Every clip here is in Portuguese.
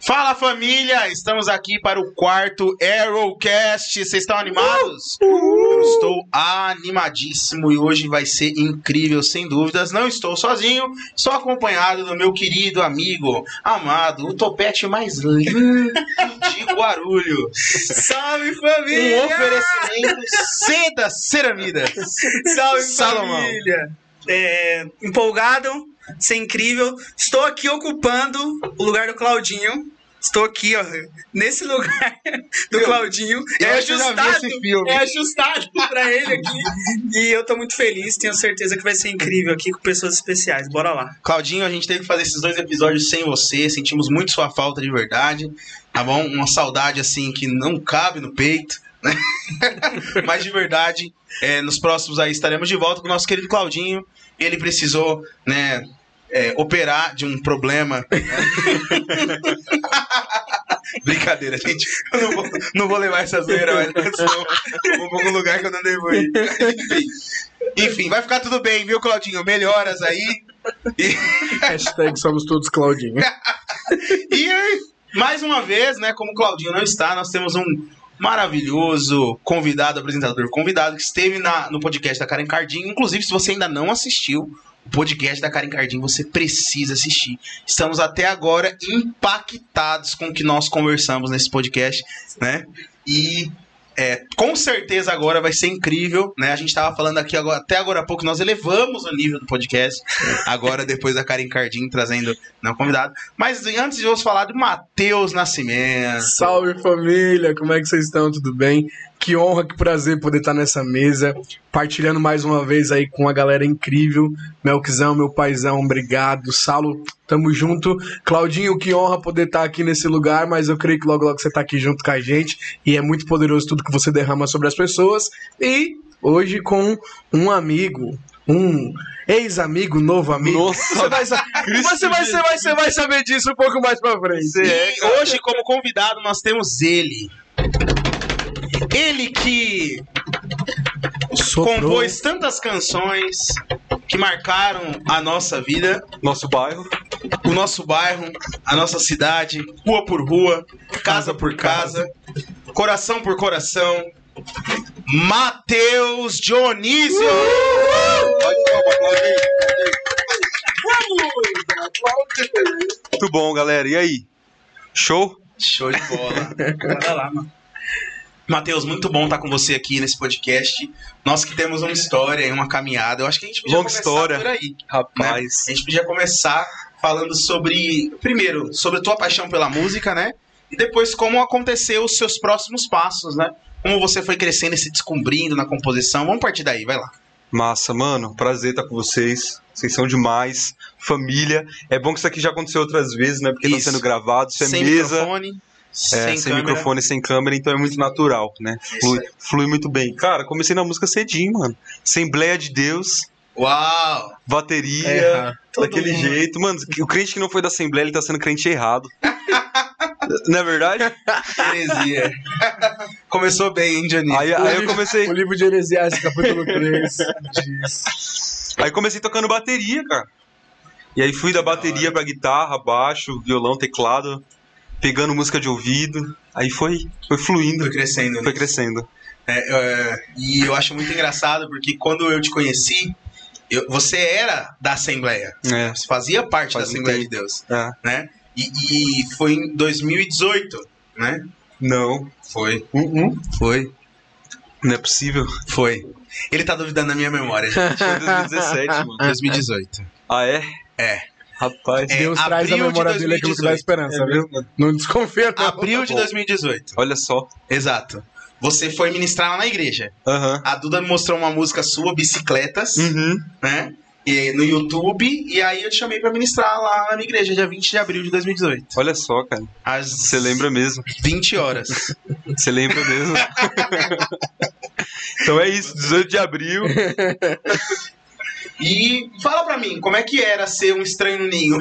Fala, família! Estamos aqui para o quarto Aerocast. Vocês estão animados? Eu estou animadíssimo e hoje vai ser incrível, sem dúvidas. Não estou sozinho, estou acompanhado do meu querido amigo, amado, o topete mais lindo de Guarulhos. Salve, família! Um oferecimento Seda Ceramidas. Salve, Salomão. família! Empolgado, isso é incrível. Estou aqui ocupando o lugar do Claudinho. Estou aqui, ó, nesse lugar do Claudinho. Eu acho que eu já vi esse filme. É ajustado pra ele aqui. E eu tô muito feliz, tenho certeza que vai ser incrível aqui com pessoas especiais. Bora lá. Claudinho, a gente teve que fazer esses 2 episódios sem você. Sentimos muito sua falta de verdade. Tá bom? Uma saudade assim que não cabe no peito, né? Mas de verdade, nos próximos aí estaremos de volta com o nosso querido Claudinho. Ele precisou, né, operar de um problema. Brincadeira, gente. Eu não vou levar essa zoeira, mas vou pra um lugar que eu não devo ir. Enfim, vai ficar tudo bem, viu, Claudinho? Melhoras aí. Hashtag somos todos Claudinho. E mais uma vez, né, como o Claudinho não está, nós temos um maravilhoso apresentador convidado, que esteve no podcast da Karen Cardinho. Inclusive, se você ainda não assistiu o podcast da Karen Cardinho, você precisa assistir. Estamos até agora impactados com o que nós conversamos nesse podcast, né? E com certeza agora vai ser incrível, né? A gente estava falando aqui até agora há pouco, nós elevamos o nível do podcast, agora depois da Karen Cardinho trazendo um convidado. Mas antes de eu falar de Matheus Nascimento. Salve, família! Como é que vocês estão? Tudo bem? Que honra, que prazer poder estar nessa mesa, partilhando mais uma vez aí com uma galera incrível. Melquizão, meu paizão, obrigado. Saulo, tamo junto. Claudinho, que honra poder estar aqui nesse lugar, mas eu creio que logo você tá aqui junto com a gente. E é muito poderoso tudo que você derrama sobre as pessoas. E hoje com um amigo, um ex-amigo, novo amigo. Nossa, Você vai saber disso um pouco mais pra frente. E hoje, como convidado, nós temos ele. Ele que compôs tantas canções que marcaram a nossa vida, Nosso bairro. o nosso bairro, a nossa cidade, rua por rua, casa por casa, coração por coração. Matheus Dionísio! Muito bom, galera. E aí? Show? Show de bola. Bora lá, mano. Matheus, muito bom estar com você aqui nesse podcast. Nós que temos uma história e uma caminhada. Eu acho que a gente podia Longa começar história. por aí. Rapaz. Né? A gente podia começar falando sobre a tua paixão pela música, né? E depois como aconteceu os seus próximos passos, né? Como você foi crescendo e se descobrindo na composição. Vamos partir daí, vai lá. Massa, mano. Prazer estar com vocês. Vocês são demais. Família. É bom que isso aqui já aconteceu outras vezes, né? Porque tá Isso. sendo gravado. Isso é Sem mesa. microfone, Sem câmera. microfone, sem câmera, então é muito natural, né? Flui muito bem. Cara, comecei na música cedinho, mano. Assembleia de Deus, Uau! bateria, daquele mundo. jeito. Mano, o crente que não foi da Assembleia, ele tá sendo crente errado. Não é verdade? Heresia. Começou bem, hein, Johnny? Aí eu comecei. O livro de Heresias, capítulo 3, diz. Aí comecei tocando bateria, cara. E aí fui da bateria pra guitarra, baixo, violão, teclado, pegando música de ouvido. Aí foi fluindo. Foi crescendo. Foi Nisso. crescendo. E eu acho muito engraçado porque quando eu te conheci, você era da Assembleia. É. Você fazia parte da Faz um Assembleia de tempo. Deus. É. Né? E foi em 2018, né? Não. Foi. Foi. Não é possível. Foi. Ele tá duvidando da minha memória, gente. Foi 2017, mano. 2018. Ah, é? É. Rapaz. É, Deus traz a abril de memória dele aquilo que dá 2018. esperança, É viu? mesmo, mano? Não desconfia, não. Abril de 2018. Olha só. Exato. Você foi ministrar lá na igreja. Aham. A Duda me mostrou uma música sua, Bicicletas, Uhum. né? E no YouTube, e aí eu te chamei pra ministrar lá na minha igreja, dia 20 de abril de 2018. Olha só, cara. Às Você lembra mesmo. 20 horas. Você lembra mesmo. Então é isso, 18 de abril. E fala pra mim, como é que era ser um estranho no ninho?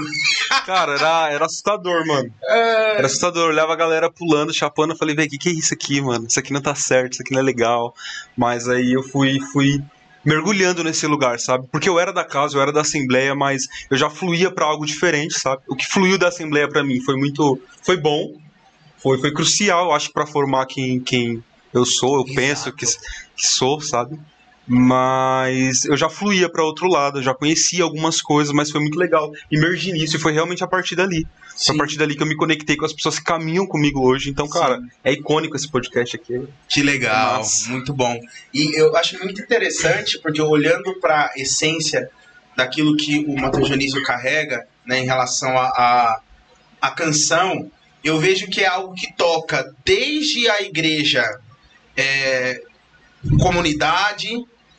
Cara, era assustador, mano. Era assustador. Eu olhava a galera pulando, chapando. Eu falei, velho, que é isso aqui, mano? Isso aqui não tá certo, isso aqui não é legal. Mas aí eu fui mergulhando nesse lugar, sabe? Porque eu era da casa, eu era da Assembleia, mas eu já fluía pra algo diferente, sabe? O que fluiu da Assembleia pra mim foi bom, foi crucial, eu acho, pra formar quem eu sou, eu penso que sou, sabe? Mas eu já fluía pra outro lado, eu já conhecia algumas coisas, mas foi muito legal imergir nisso, e foi realmente a partir dali. Foi a partir dali que eu me conectei com as pessoas que caminham comigo hoje. Então, cara, é icônico esse podcast aqui. Que legal, muito bom. E eu acho muito interessante, porque olhando para a essência daquilo que o Matheus Dionísio carrega, né, em relação à canção, eu vejo que é algo que toca desde a igreja, comunidade,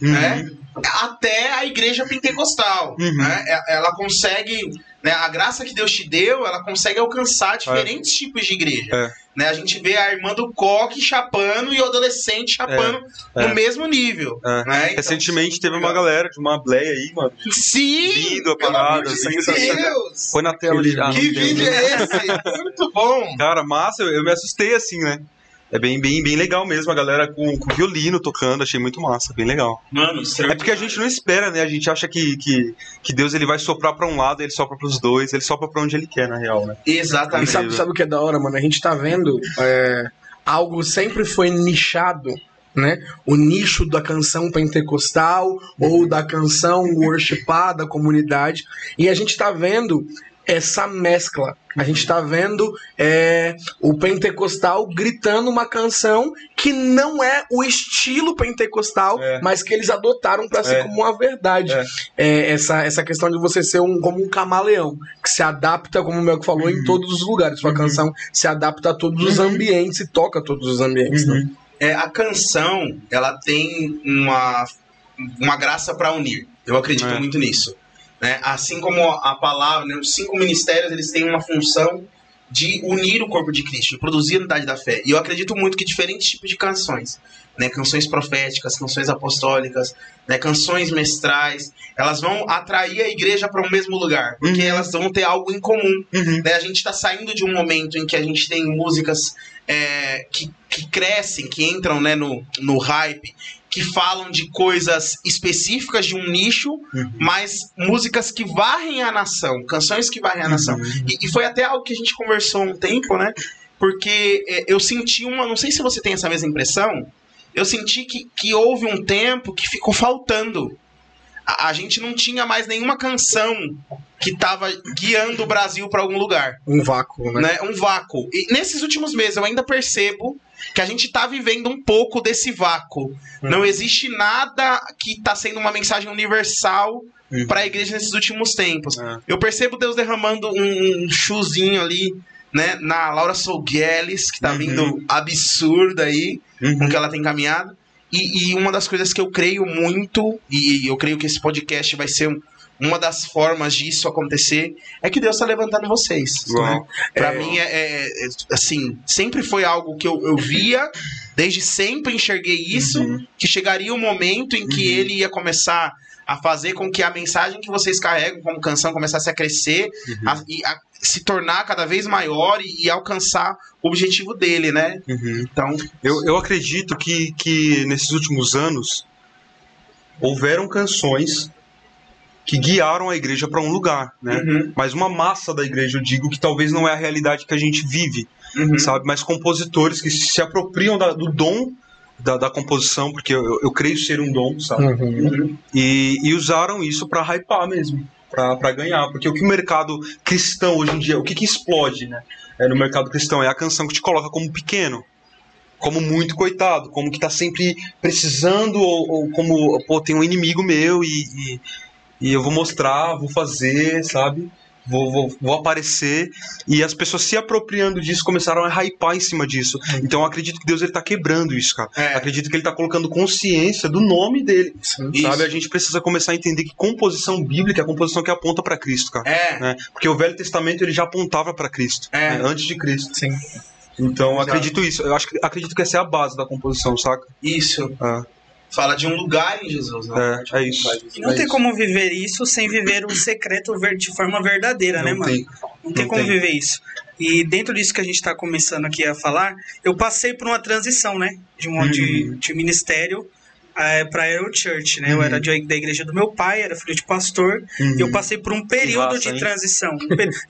né, até a igreja pentecostal. Né? Ela consegue, né, a graça que Deus te deu, ela consegue alcançar diferentes tipos de igreja. Né? A gente vê a irmã do coque chapando e o adolescente chapando no mesmo nível. Né? Então, recentemente teve uma galera de uma Bleia aí, mano. Sim! Lindo a parada. Deus! Foi na tela de... Que vídeo é esse? Muito bom! Cara, massa, eu me assustei assim, né? É bem legal mesmo, a galera com violino tocando, achei muito massa, bem legal. Mano, é porque a gente não espera, né? A gente acha que Deus ele vai soprar pra um lado, ele sopra pros dois, ele sopra pra onde ele quer, na real, né? Exatamente. E sabe o que é da hora, mano? A gente tá vendo algo sempre foi nichado, né? O nicho da canção pentecostal ou da canção worshipada, da comunidade. E a gente tá vendo essa mescla. A gente tá vendo o pentecostal gritando uma canção que não é o estilo pentecostal, mas que eles adotaram para ser como uma verdade. Essa questão de você ser como um camaleão, que se adapta, como o Melco falou, em todos os lugares. Sua canção se adapta a todos os ambientes e toca a todos os ambientes. Né? A canção, ela tem uma graça para unir. Eu acredito muito nisso. Né? Assim como a palavra, né, os 5 ministérios, eles têm uma função de unir o corpo de Cristo, de produzir a unidade da fé. E eu acredito muito que diferentes tipos de canções, né, canções proféticas, canções apostólicas, né, canções mestrais, elas vão atrair a igreja para um mesmo lugar, porque elas vão ter algo em comum. Né? A gente está saindo de um momento em que a gente tem músicas que crescem, que entram, né, no hype, que falam de coisas específicas de um nicho, mas músicas que varrem a nação, canções que varrem a nação. E foi até algo que a gente conversou um tempo, né? Porque eu senti não sei se você tem essa mesma impressão, eu senti que houve um tempo que ficou faltando. A gente não tinha mais nenhuma canção que estava guiando o Brasil para algum lugar. Um vácuo, né? Um vácuo. E nesses últimos meses eu ainda percebo que a gente está vivendo um pouco desse vácuo. Não existe nada que está sendo uma mensagem universal para a igreja nesses últimos tempos. Eu percebo Deus derramando um chuzinho ali, né, na Laura Sougueles, que está vindo absurda aí, com que ela tem caminhado. E uma das coisas que eu creio muito, e eu creio que esse podcast vai ser uma das formas disso acontecer, é que Deus está levantando vocês. Né? Para mim, assim, sempre foi algo que eu via, desde sempre enxerguei isso, que chegaria um momento em que ele ia começar a fazer com que a mensagem que vocês carregam como canção começasse a crescer, a se tornar cada vez maior e alcançar o objetivo dele, né? Então, eu acredito que nesses últimos anos houveram canções que guiaram a igreja para um lugar, né? Mas uma massa da igreja, eu digo, que talvez não é a realidade que a gente vive, sabe? Mas compositores que se apropriam do dom da composição, porque eu creio ser um dom, sabe? E usaram isso para hypar mesmo, para ganhar. Porque o que o mercado cristão hoje em dia, o que explode, né? No mercado cristão é a canção que te coloca como pequeno, como muito coitado, como que tá sempre precisando, ou como, pô, tem um inimigo meu e eu vou mostrar, vou fazer, sabe? Vou aparecer. E as pessoas se apropriando disso começaram a hypar em cima disso. Então eu acredito que Deus ele tá quebrando isso, cara. Acredito que ele tá colocando consciência do nome dele. Sabe? A gente precisa começar a entender que composição bíblica é a composição que aponta para Cristo, cara. Né? Porque o Velho Testamento ele já apontava para Cristo, né? Antes de Cristo. Sim. Então acredito isso. Eu acredito que essa é a base da composição, saca? Isso. Fala de um lugar em Jesus, né? É isso. E não tem como viver isso sem viver o secreto de forma verdadeira, né, mano? Não tem como viver isso. E dentro disso que a gente está começando aqui a falar, eu passei por uma transição, né? De ministério pra Arrow Church, né? Eu era da igreja do meu pai, era filho de pastor, e eu passei por um período de transição.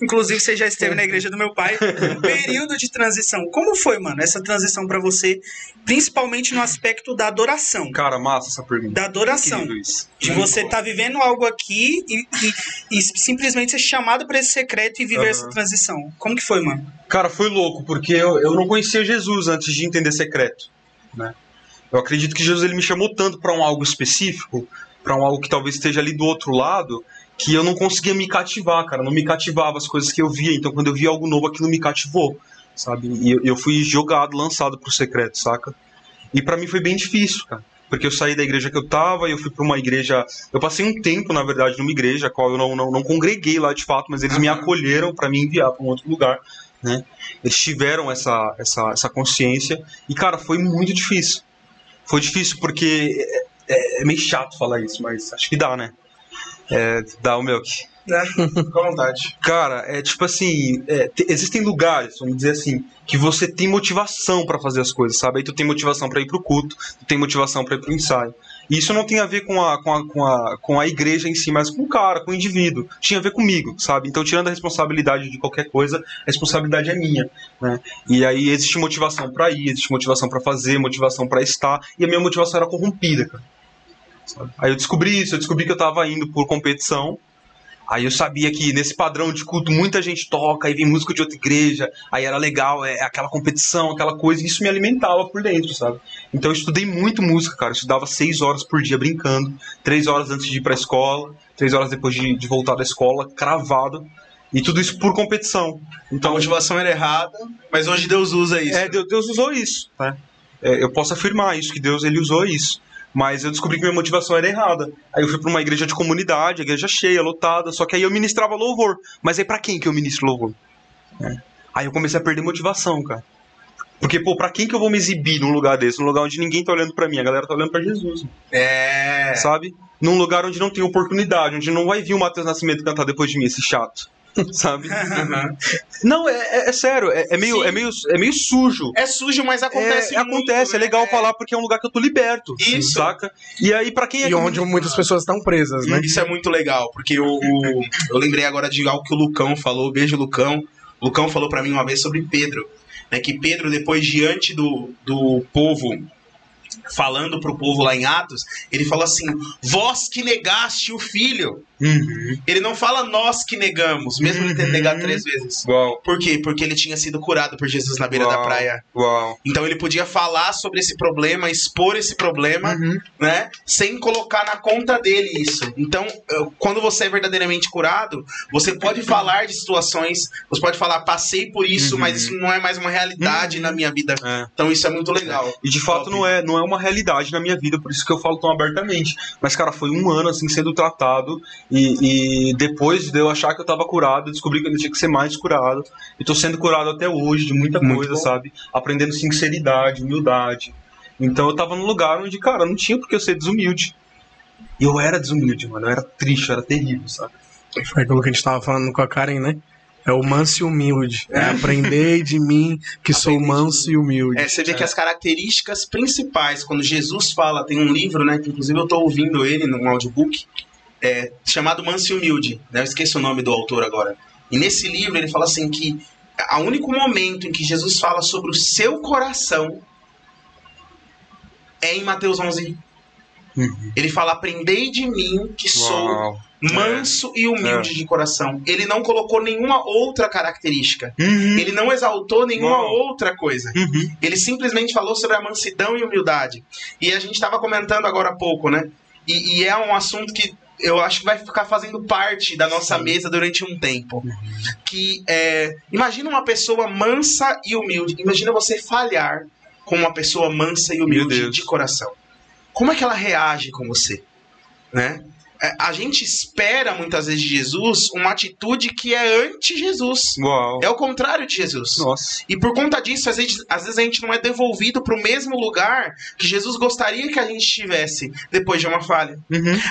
Inclusive, você já esteve na igreja do meu pai, um período de transição. Como foi, mano, essa transição pra você, principalmente no aspecto da adoração? Cara, massa essa pergunta. Da adoração. De você estar vivendo algo aqui e simplesmente ser chamado pra esse secreto e viver essa transição. Como que foi, mano? Cara, foi louco, porque eu não conhecia Jesus antes de entender secreto, né? Eu acredito que Jesus ele me chamou tanto para um algo específico, para um algo que talvez esteja ali do outro lado, que eu não conseguia me cativar, cara. Não me cativava as coisas que eu via. Então, quando eu via algo novo, aquilo me cativou, sabe? E eu fui jogado, lançado pro secreto, saca? E para mim foi bem difícil, cara. Porque eu saí da igreja que eu tava e eu fui para uma igreja... Eu passei um tempo, na verdade, numa igreja, a qual eu não congreguei lá de fato, mas eles me acolheram para me enviar para um outro lugar, né? Eles tiveram essa consciência. E, cara, foi muito difícil. Foi difícil porque é meio chato falar isso, mas acho que dá, né? Dá o meu aqui. Fica à vontade. Cara, tipo assim, existem lugares, vamos dizer assim, que você tem motivação pra fazer as coisas, sabe? Aí tu tem motivação pra ir pro culto, tu tem motivação pra ir pro ensaio. E isso não tem a ver com a igreja em si, mas com o cara, com o indivíduo. Tinha a ver comigo, sabe? Então, tirando a responsabilidade de qualquer coisa, a responsabilidade é minha, né? E aí existe motivação pra ir, existe motivação pra fazer, motivação pra estar, e a minha motivação era corrompida, cara. Sabe? Aí eu descobri isso, eu descobri que eu tava indo por competição. Aí eu sabia que nesse padrão de culto muita gente toca, aí vem música de outra igreja, aí era legal, aquela competição, aquela coisa, e isso me alimentava por dentro, sabe? Então eu estudei muito música, cara, eu estudava 6 horas por dia brincando, 3 horas antes de ir pra escola, 3 horas depois de voltar da escola, cravado, e tudo isso por competição. Então a motivação era errada, mas hoje Deus usa isso. Deus usou isso, né? Eu posso afirmar isso, que Deus ele usou isso. Mas eu descobri que minha motivação era errada. Aí eu fui pra uma igreja de comunidade, a igreja cheia, lotada, só que aí eu ministrava louvor. Mas aí pra quem que eu ministro louvor? Aí eu comecei a perder motivação, cara. Porque, pô, pra quem que eu vou me exibir num lugar desse? Num lugar onde ninguém tá olhando pra mim, a galera tá olhando pra Jesus. Sabe? Num lugar onde não tem oportunidade, onde não vai vir o Matheus Nascimento cantar depois de mim, esse chato. Sabe? Não, é sério, é meio sujo. É sujo, mas acontece muito, acontece, é legal falar porque é um lugar que eu tô liberto. Isso. Saca? E aí, pra quem E onde muitas pessoas estão presas, né? Isso é muito legal, porque eu lembrei agora de algo que o Lucão falou. Beijo, Lucão. O Lucão falou pra mim uma vez sobre Pedro, né? Que Pedro, depois, diante do povo, falando pro povo lá em Atos, ele falou assim: vós que negaste o filho. Ele não fala nós que negamos, mesmo ele tendo negado 3 vezes. Uau. Por quê? Porque ele tinha sido curado por Jesus na beira da praia. Uau. Então ele podia falar sobre esse problema, expor esse problema, né? Sem colocar na conta dele isso. Então, quando você é verdadeiramente curado, você pode falar de situações, você pode falar, passei por isso, mas isso não é mais uma realidade na minha vida. Então isso é muito legal. E de fato não é uma realidade na minha vida, por isso que eu falo tão abertamente. Mas, cara, foi 1 ano assim sendo tratado. E depois de eu achar que eu tava curado, eu descobri que eu tinha que ser mais curado. E tô sendo curado até hoje de muita coisa, sabe? Aprendendo sinceridade, humildade. Então eu tava num lugar onde, cara, não tinha porque eu ser desumilde. E eu era desumilde, mano. Eu era triste, eu era terrível, sabe? Foi aquilo que a gente tava falando com a Karen, né? É o manso e humilde. Aprendei de mim que sou manso e humilde. Você vê que as características principais, quando Jesus fala, tem um livro, né? Que inclusive eu tô ouvindo ele num audiobook, chamado Manso e Humilde, né? Eu esqueço o nome do autor agora. E nesse livro ele fala assim que o único momento em que Jesus fala sobre o seu coração é em Mateus 11. Ele fala: aprendei de mim que sou manso e humilde de coração. Ele não colocou nenhuma outra característica. Ele não exaltou nenhuma outra coisa. Ele simplesmente falou sobre a mansidão e humildade. E a gente estava comentando agora há pouco, né? E é um assunto que eu acho que vai ficar fazendo parte da nossa mesa durante um tempo. Que imagina uma pessoa mansa e humilde. Imagina você falhar com uma pessoa mansa e humilde de coração. Como é que ela reage com você? Né? a gente espera muitas vezes de Jesus uma atitude que é anti-Jesus. Uau. É o contrário de Jesus. Nossa. E por conta disso, às vezes a gente não é devolvido para o mesmo lugar que Jesus gostaria que a gente estivesse depois de uma falha.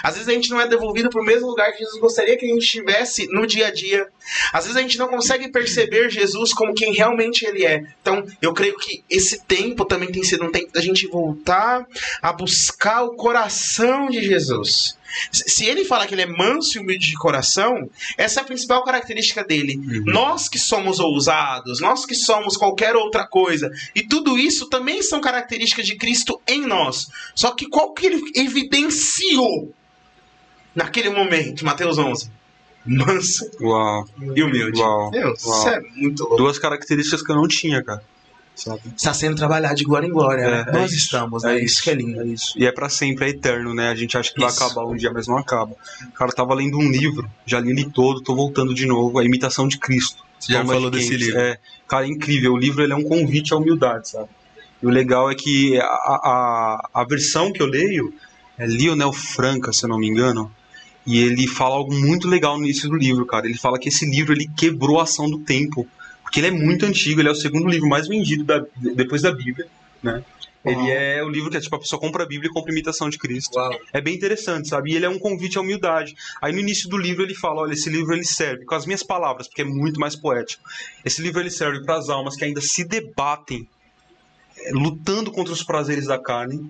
Às vezes a gente não é devolvido para o mesmo lugar que Jesus gostaria que a gente estivesse no dia a dia. Às vezes a gente não consegue perceber Jesus como quem realmente ele é. Então, eu creio que esse tempo também tem sido um tempo da gente voltar a buscar o coração de Jesus. Se ele fala que ele é manso e humilde de coração, essa é a principal característica dele. Nós que somos ousados, nós que somos qualquer outra coisa, e tudo isso também são características de Cristo em nós. Só que qual que ele evidenciou naquele momento? Mateus 11. Manso e humilde. Isso é muito louco. 2 características que eu não tinha, cara. Sabe? Está sendo trabalhado de glória em glória, né? Nós estamos, né? Isso que é lindo. É isso. E é pra sempre, é eterno, né? A gente acha que vai acabar um dia, mas não acaba. Cara, eu tava lendo um livro, já li ele todo, tô voltando de novo, A Imitação de Cristo. Você já falou desse livro. Cara, é incrível. O livro ele é um convite à humildade, sabe? E o legal é que a versão que eu leio é Lionel Franca, se eu não me engano, e ele fala algo muito legal no início do livro, cara. Ele fala que esse livro ele quebrou a ação do tempo. Porque ele é muito antigo, ele é o segundo livro mais vendido depois da Bíblia, né? Ele é o livro que tipo, a pessoa compra a Bíblia e compra a Imitação de Cristo. É bem interessante, sabe? E ele é um convite à humildade. Aí no início do livro ele fala, olha, esse livro ele serve, com as minhas palavras, porque é muito mais poético. Esse livro ele serve para as almas que ainda se debatem, lutando contra os prazeres da carne,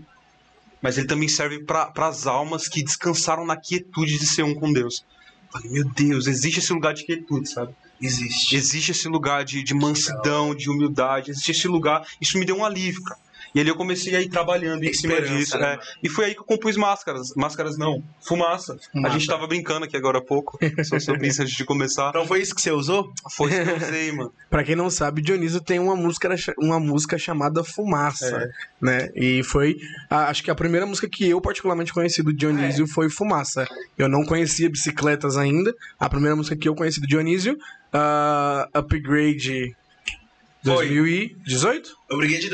mas ele também serve para as almas que descansaram na quietude de ser um com Deus. Eu falei, meu Deus, existe esse lugar de quietude, sabe? Existe esse lugar de mansidão, de humildade, existe esse lugar. Isso me deu um alívio, cara. E ali eu comecei a ir trabalhando em cima disso. Né? E foi aí que eu compus máscaras. Máscaras não, fumaça. A gente tava brincando aqui agora há pouco sobre isso antes de começar. Então foi isso que você usou? Foi isso que eu usei, mano. Pra quem não sabe, Dionísio tem uma música chamada Fumaça, né? E foi, acho que a primeira música que eu particularmente conheci do Dionísio foi Fumaça. Eu não conhecia Bicicletas ainda. A primeira música que eu conheci do Dionísio, Upgrade 2018? Upgrade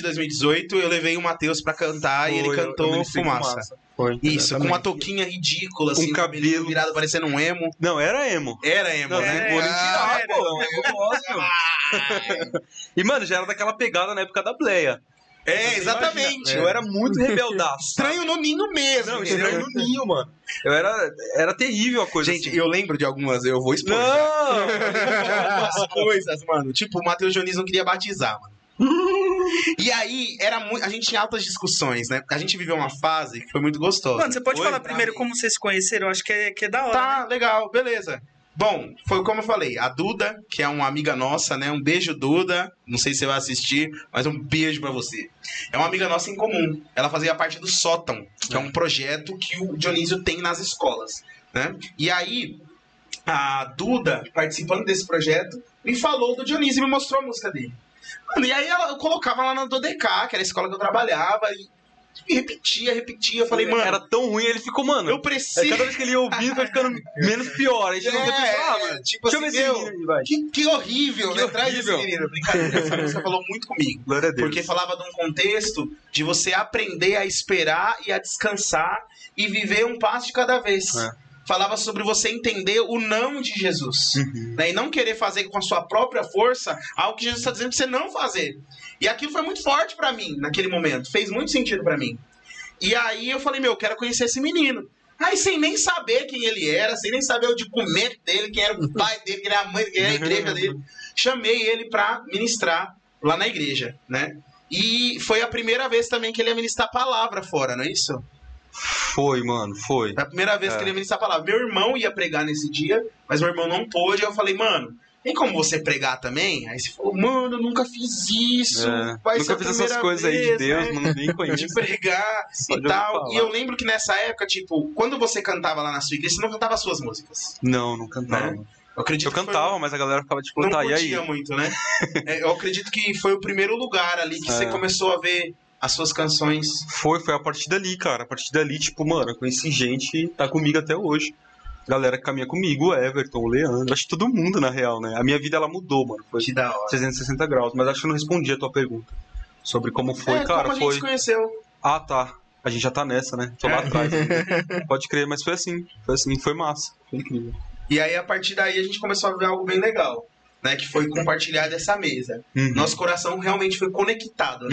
2018, eu levei o Matheus pra cantar e ele cantou Fumaça. Foi, isso, exatamente. com uma touquinha ridícula, assim, um cabelo virado parecendo um emo. Não, era emo. Era emo, não, né? Vou tirar, pô. Eu gosto. E, mano, já era daquela pegada na época da Bleia. Exatamente. Eu era muito rebeldaço. Estranho no ninho mesmo. Não, estranho no ninho, mano. Era terrível a coisa. Gente, assim. Eu lembro de algumas, eu vou expor. Algumas coisas, mano. Tipo, o Matheus Dionísio não queria batizar, mano. E aí, a gente tinha altas discussões, né? A gente viveu uma fase que foi muito gostosa. Mano, você pode falar primeiro como vocês se conheceram? Eu acho que é da hora. Tá, né? legal, beleza. Bom, foi como eu falei, a Duda, que é uma amiga nossa, né? Um beijo, Duda. Não sei se você vai assistir, mas um beijo pra você. É uma amiga nossa em comum. Ela fazia parte do Sótão, que é um projeto que o Dionísio tem nas escolas, né? E aí, a Duda, participando desse projeto, me falou do Dionísio e me mostrou a música dele. Mano, e aí eu colocava lá na DODK, que era a escola que eu trabalhava, e repetia. Eu falei, mano... Era tão ruim, ele ficou, mano... Eu preciso... Cada vez que ele ia ouvindo, foi ficando menos pior. Aí chegou depois, mano... Tipo deixa assim, eu ver esse menino aí, vai. Que horrível, né? Traz esse menino. Brincadeira, essa música falou muito comigo. Glória a Deus. Porque falava de um contexto de você aprender a esperar e a descansar e viver um passo de cada vez. Falava sobre você entender o não de Jesus. Né? E não querer fazer com a sua própria força algo que Jesus está dizendo pra você não fazer. E aquilo foi muito forte pra mim naquele momento. Fez muito sentido pra mim. E aí eu falei, eu quero conhecer esse menino. Aí sem nem saber quem ele era, sem nem saber o documento dele, quem era o pai dele, quem era a mãe dele, quem era a igreja dele. Chamei ele pra ministrar lá na igreja, né? E foi a primeira vez também que ele ia ministrar a palavra fora, não é isso? Foi, mano, foi. Foi a primeira vez que ele ia ministrar a palavra. Meu irmão ia pregar nesse dia, mas meu irmão não pôde. Eu falei, mano, tem como você pregar também? Aí você falou, mano, eu nunca fiz isso. Vai nunca ser fiz essas coisas aí de Deus, não nem conheço. De pregar e tal. E eu lembro que nessa época, tipo, quando você cantava lá na sua igreja, você não cantava as suas músicas. Não cantava. Né? Eu cantava, mas a galera ficava tipo, não tá, e aí? curtia muito, né? Eu acredito que foi o primeiro lugar ali que você começou a ver as suas canções. Foi a partir dali, cara. A partir dali, tipo, mano, eu conheci gente que tá comigo até hoje. Galera que caminha comigo, o Everton, o Leandro, acho que todo mundo, na real, né? A minha vida, ela mudou, mano. Foi que da hora. 360 graus, mas acho que eu não respondi a tua pergunta. Sobre como foi, cara. Como a gente se conheceu. Ah, tá. A gente já tá nessa, né? Tô lá atrás. Pode crer, mas foi assim, foi massa, foi incrível. E aí, a partir daí, a gente começou a ver algo bem legal, né? Que foi compartilhar dessa mesa. Nosso coração realmente foi conectado,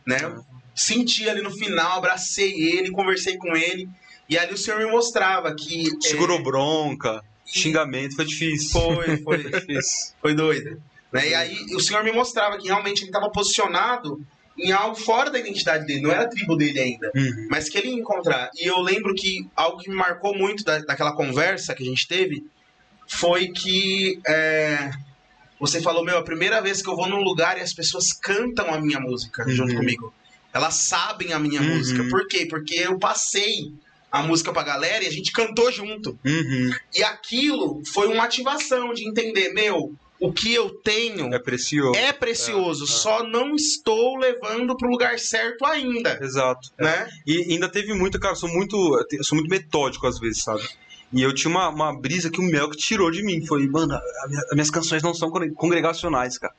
né? Senti ali no final, abracei ele, conversei com ele. E ali o Senhor me mostrava que... Segurou bronca, xingamento, foi difícil. Foi difícil. Foi doido. Né? E aí o Senhor me mostrava que realmente ele estava posicionado em algo fora da identidade dele, não era a tribo dele ainda, mas que ele ia encontrar. E eu lembro que algo que me marcou muito daquela conversa que a gente teve foi que você falou, a primeira vez que eu vou num lugar e as pessoas cantam a minha música junto comigo. Elas sabem a minha música. Por quê? Porque eu passei a música pra galera e a gente cantou junto. E aquilo foi uma ativação de entender, o que eu tenho é precioso. Só não estou levando pro lugar certo ainda. Exato. Né? E ainda teve muito, cara, eu sou muito metódico às vezes, sabe? E eu tinha uma brisa que o Melk tirou de mim. Foi, mano, as minhas canções não são congregacionais, cara.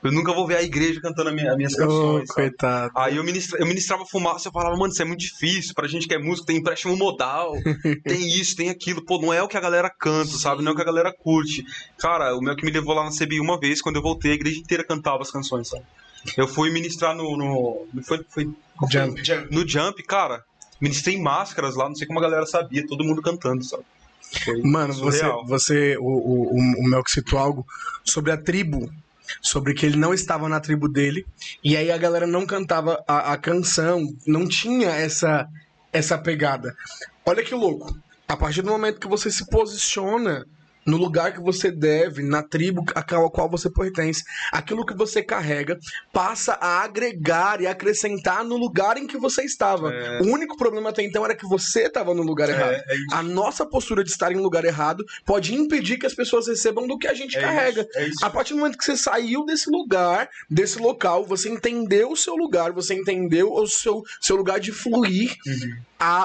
Eu nunca vou ver a igreja cantando as minhas canções. Coitado. Aí eu ministrava fumaça, eu falava, mano, isso é muito difícil. Pra gente que é músico, tem empréstimo modal, tem isso, tem aquilo. Pô, não é o que a galera canta, sabe? Não é o que a galera curte. Cara, o meu que me levou lá na CBI uma vez, quando eu voltei, a igreja inteira cantava as canções, sabe? Eu fui ministrar no no Jump, cara. Ministrei máscaras lá, não sei como a galera sabia, todo mundo cantando, sabe? Mano, o Melk citou algo sobre a tribo, sobre que ele não estava na tribo dele, e aí a galera não cantava a canção, não tinha essa pegada. Olha que louco, a partir do momento que você se posiciona no lugar que você deve, na tribo a qual você pertence, aquilo que você carrega passa a agregar e acrescentar no lugar em que você estava. O único problema até então era que você estava no lugar errado. A nossa postura de estar em um lugar errado pode impedir que as pessoas recebam do que a gente carrega. A partir do momento que você saiu desse lugar, desse local, você entendeu o seu lugar, você entendeu o seu lugar de fluir,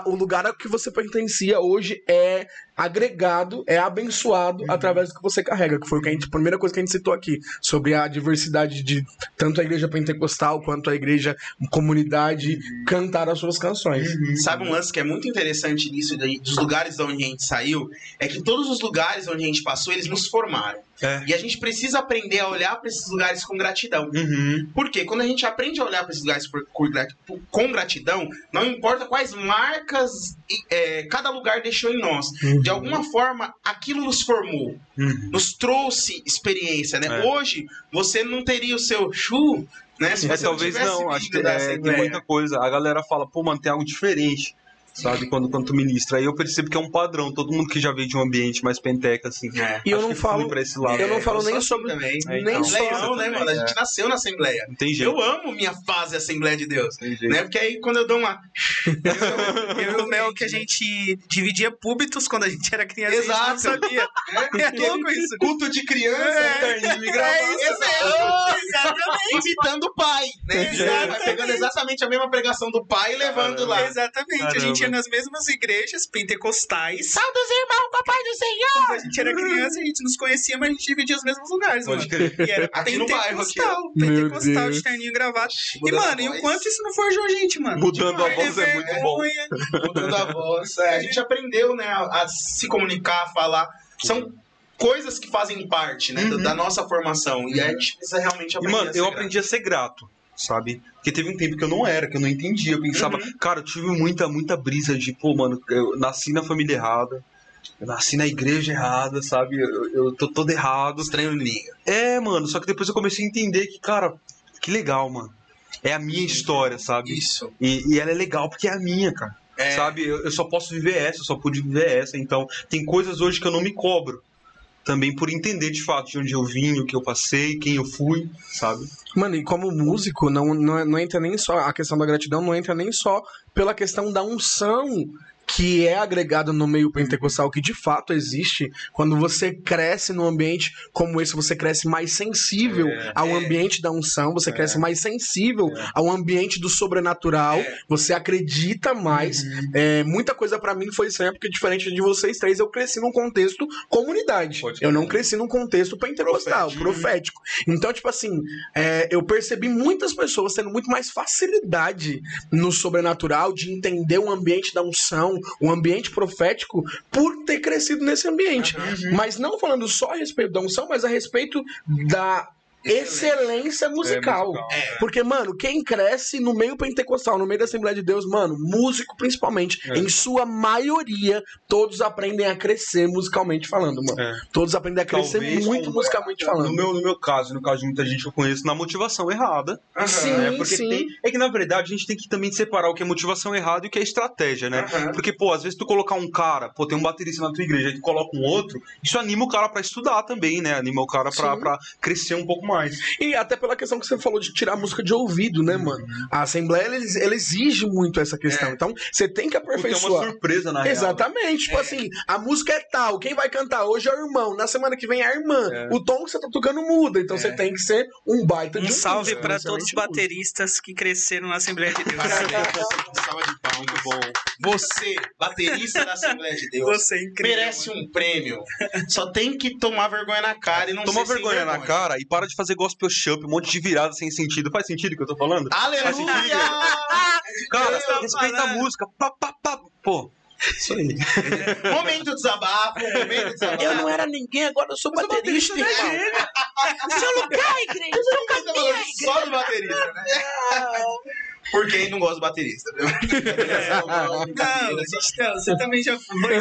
o lugar ao que você pertencia hoje é agregado, é abençoado através do que você carrega, que foi a primeira coisa que a gente citou aqui, sobre a diversidade de tanto a igreja pentecostal quanto a igreja comunidade cantar as suas canções. Sabe um lance que é muito interessante nisso, dos lugares de onde a gente saiu, é que todos os lugares onde a gente passou, eles nos formaram. E a gente precisa aprender a olhar para esses lugares com gratidão. Porque quando a gente aprende a olhar para esses lugares com gratidão, não importa quais marcas cada lugar deixou em nós. De alguma forma, aquilo nos formou. Nos trouxe experiência, né? Hoje, você não teria o seu né? Se você talvez não, acho que tem muita coisa. A galera fala, pô, mano, tem algo diferente. Sabe, quando tu ministra. Aí eu percebo que é um padrão. Todo mundo que já veio de um ambiente mais penteca, assim. E eu não falo pra esse lado. Eu não falo nem sobre. Nem só, né, mano? A gente nasceu na Assembleia. Não tem jeito. Eu amo minha fase Assembleia de Deus. Né? Porque aí quando eu dou uma. Eu e o Mel que a gente dividia púlpitos quando a gente era criança. Exato. A gente não sabia. É louco isso. Culto de criança, terninho e gravata. É isso mesmo. Exatamente. Imitando o pai, né? Vai pegando exatamente a mesma pregação do pai e levando lá. Exatamente. Caramba. A gente ia nas mesmas igrejas pentecostais. Salve os irmãos, papai do Senhor! Quando a gente era criança, a gente nos conhecia, mas a gente dividia os mesmos lugares, mano. E era aqui no bairro, pentecostal, de terninho e gravata. E, mano, e o quanto isso não forjou a gente, mano? Mudando a voz é muito bom. Mudando a voz. A gente aprendeu, né, a se comunicar, a falar. São coisas que fazem parte, né, da nossa formação. E a gente precisa realmente aprender. E, mano, eu aprendi a ser grato, sabe? Porque teve um tempo que eu não era, que eu não entendia. Eu pensava, cara, eu tive muita brisa de, pô, mano, eu nasci na família errada, eu nasci na igreja errada, sabe? Eu tô todo errado. Estranho liga. Mano, só que depois eu comecei a entender que, cara, que legal, mano. É a minha história, sabe? Isso. E ela é legal porque é a minha, cara. Sabe? Eu só posso viver essa, eu só pude viver essa. Então, tem coisas hoje que eu não me cobro. Também por entender de fato de onde eu vim, o que eu passei, quem eu fui, sabe? Mano, e como músico, não entra nem só a questão da gratidão, não entra nem só pela questão da unção que é agregado no meio pentecostal, que de fato existe, quando você cresce num ambiente como esse, você cresce mais sensível ao ambiente da unção, você cresce mais sensível ao ambiente do sobrenatural, você acredita mais. Muita coisa pra mim foi estranha, porque diferente de vocês três, eu cresci num contexto comunidade. Eu não cresci num contexto pentecostal, profético. Então, tipo assim, eu percebi muitas pessoas tendo muito mais facilidade no sobrenatural, de entender o ambiente da unção, o ambiente profético, por ter crescido nesse ambiente. Mas não falando só a respeito da unção, mas a respeito da excelência musical. Porque, mano, quem cresce no meio pentecostal, no meio da Assembleia de Deus, mano, músico principalmente, em sua maioria, todos aprendem a crescer musicalmente falando, mano. Todos aprendem a crescer muito musicalmente falando. No meu caso, no caso de muita gente que eu conheço, na motivação errada. Sim, porque é que, na verdade, a gente tem que também separar o que é motivação errada e o que é estratégia, né? Porque, pô, às vezes tu colocar um cara, tem um baterista na tua igreja, e tu coloca um outro, isso anima o cara pra estudar também, né? Anima o cara pra crescer um pouco mais. E até pela questão que você falou de tirar a música de ouvido, né, mano? A Assembleia, ela exige muito essa questão. Então, você tem que aperfeiçoar. Porque é uma surpresa, na real. Exatamente. Tipo assim, a música é tal, quem vai cantar hoje é o irmão, na semana que vem é a irmã. O tom que você tá tocando muda, então você tem que ser um baita de um salve pra todos os bateristas que cresceram na Assembleia de Deus. Salva de palmas, muito bom. Você, baterista da Assembleia de Deus, você é incrível, merece um prêmio. Só tem que tomar vergonha na cara e não Tomar vergonha na cara e para de fazer gospel shop, um monte de virada sem sentido. Faz sentido o que eu tô falando? Aleluia! Cara, respeita a música. Pô. Isso aí. Momento desabafo, Eu não era ninguém, agora eu sou baterista. Seu lugar, igreja. Seu caminho, igreja. Só do baterista, né? Por quem não gosta do baterista, viu? Não, você também já foi.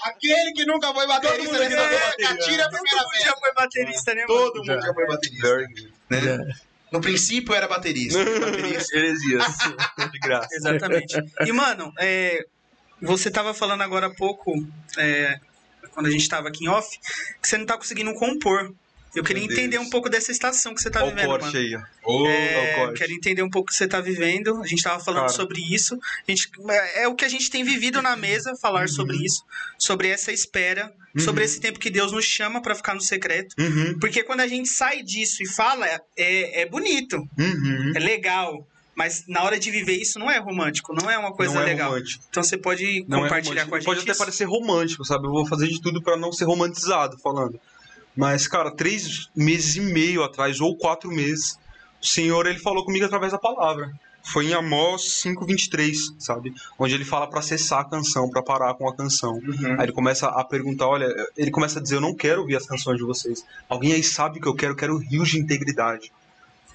Aquele que nunca foi baterista nessa época, tira a primeira vez. Já foi baterista, né, mano? Todo mundo já foi baterista. Né? No princípio era baterista. Heresias. De graça. Exatamente. E, mano, você tava falando agora há pouco, quando a gente tava aqui em off, que você não tá conseguindo compor. Eu queria entender um pouco dessa estação que você tá vivendo, mano. Aí. Quero entender um pouco o que você tá vivendo. A gente tava falando sobre isso. É o que a gente tem vivido na mesa, falar sobre isso, sobre essa espera, sobre esse tempo que Deus nos chama pra ficar no secreto. Porque quando a gente sai disso e fala, é bonito, é legal. Mas na hora de viver isso não é romântico, não é uma coisa legal. Romântico. Então você pode compartilhar com a gente. Pode até parecer romântico, sabe? Eu vou fazer de tudo pra não ser romantizado falando. Mas, cara, 3 meses e meio atrás, ou 4 meses, o Senhor, ele falou comigo através da palavra. Foi em Amós 5:23, sabe? Onde ele fala pra cessar a canção, pra parar com a canção. Aí ele começa a perguntar, ele começa a dizer, eu não quero ouvir as canções de vocês. Alguém aí sabe o que eu quero rios de integridade.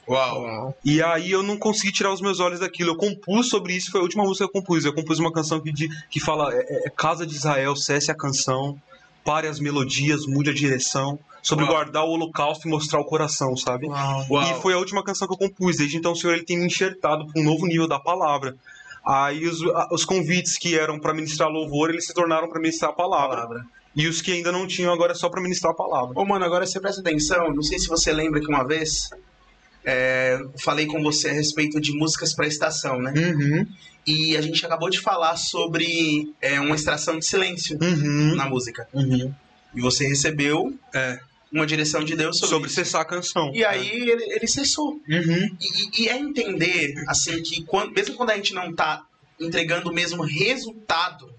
Uau. E aí eu não consegui tirar os meus olhos daquilo. Eu compus sobre isso, foi a última música que eu compus. Eu compus uma canção que fala, Casa de Israel, cesse a canção, pare as melodias, mude a direção, sobre guardar o holocausto e mostrar o coração, sabe? Uau. E foi a última canção que eu compus. Desde então o Senhor ele tem me enxertado para um novo nível da palavra. Aí os convites que eram para ministrar louvor, eles se tornaram para ministrar a palavra. E os que ainda não tinham, agora é só para ministrar a palavra. Ô, mano, agora você presta atenção. Não sei se você lembra que uma vez falei com você a respeito de músicas para estação, né? E a gente acabou de falar sobre uma extração de silêncio na música. E você recebeu uma direção de Deus sobre isso. Cessar a canção. E aí ele cessou. E é entender, assim, que mesmo quando a gente não tá entregando o mesmo resultado,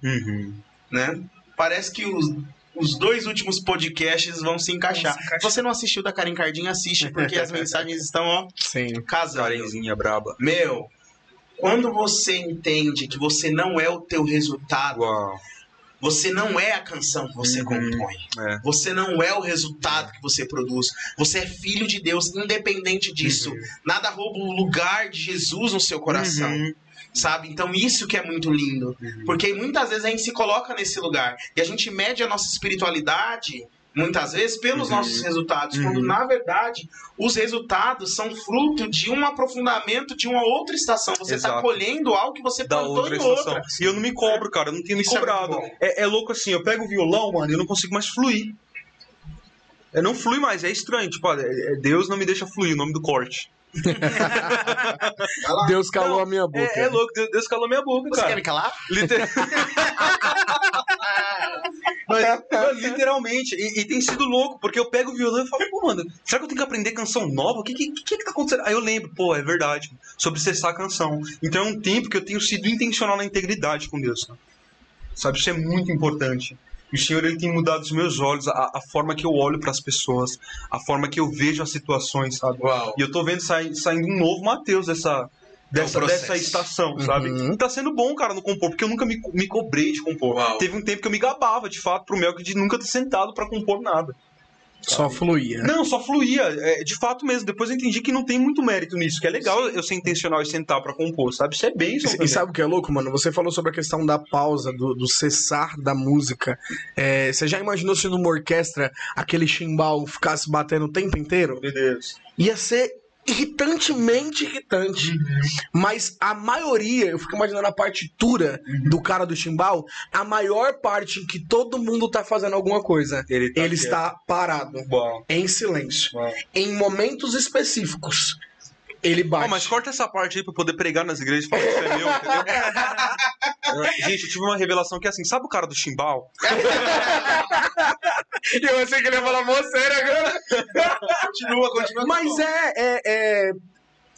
né? Parece que os 2 últimos podcasts vão se encaixar. Se você não assistiu da Karen Cardinho, assiste, porque as mensagens estão, casando. Karenzinha braba. Meu, quando você entende que você não é o teu resultado, você não é a canção que você compõe. Você não é o resultado que você produz. Você é filho de Deus, independente disso. Nada rouba o lugar de Jesus no seu coração. Sabe? Então isso que é muito lindo. Porque muitas vezes a gente se coloca nesse lugar. E a gente mede a nossa espiritualidade, muitas vezes, pelos nossos resultados. Quando, na verdade, os resultados são fruto de um aprofundamento de uma outra estação. Você está colhendo algo que você plantou em outra. E eu não me cobro, cara. Eu não tenho me cobrado. É louco assim. Eu pego o violão, mano, e eu não consigo mais fluir. Não flui mais. É estranho. Tipo, Deus não me deixa fluir. O nome do corte. Deus calou a minha boca. É louco, Deus calou minha boca, Você cara. quer me calar? Mas, literalmente, e tem sido louco, porque eu pego o violão e falo, pô, mano, será que eu tenho que aprender canção nova? O que tá acontecendo? Aí eu lembro, pô, é verdade, sobre cessar a canção. Então é um tempo que eu tenho sido intencional na integridade com Deus, cara. Sabe, isso é muito importante. E o Senhor, ele tem mudado os meus olhos, a forma que eu olho para as pessoas, a forma que eu vejo as situações, sabe? Uau. E eu tô vendo saindo um novo Mateus dessa estação, sabe? E tá sendo bom, cara, no compor, porque eu nunca me cobrei de compor. Uau. Teve um tempo que eu me gabava, de fato, pro Melk de nunca ter sentado pra compor nada. Só fluía. Não, só fluía, de fato mesmo. Depois eu entendi que não tem muito mérito nisso, que é legal eu ser intencional e sentar pra compor, sabe? Isso é bênção também. E sabe o que é louco, mano? Você falou sobre a questão da pausa, do cessar da música. Você já imaginou se numa orquestra aquele chimbal ficasse batendo o tempo inteiro? Meu Deus. Ia ser irritantemente irritante. Mas a maioria, eu fico imaginando a partitura do cara do chimbal, a maior parte em que todo mundo tá fazendo alguma coisa, ele está parado, Uau. em silêncio. Uau. Em momentos específicos, ele bate. Mas corta essa parte aí pra eu poder pregar nas igrejas e falar que isso é meu, entendeu? Gente, eu tive uma revelação que é assim, sabe o cara do chimbal? Eu achei que ele ia falar mó sério agora. Continua. Mas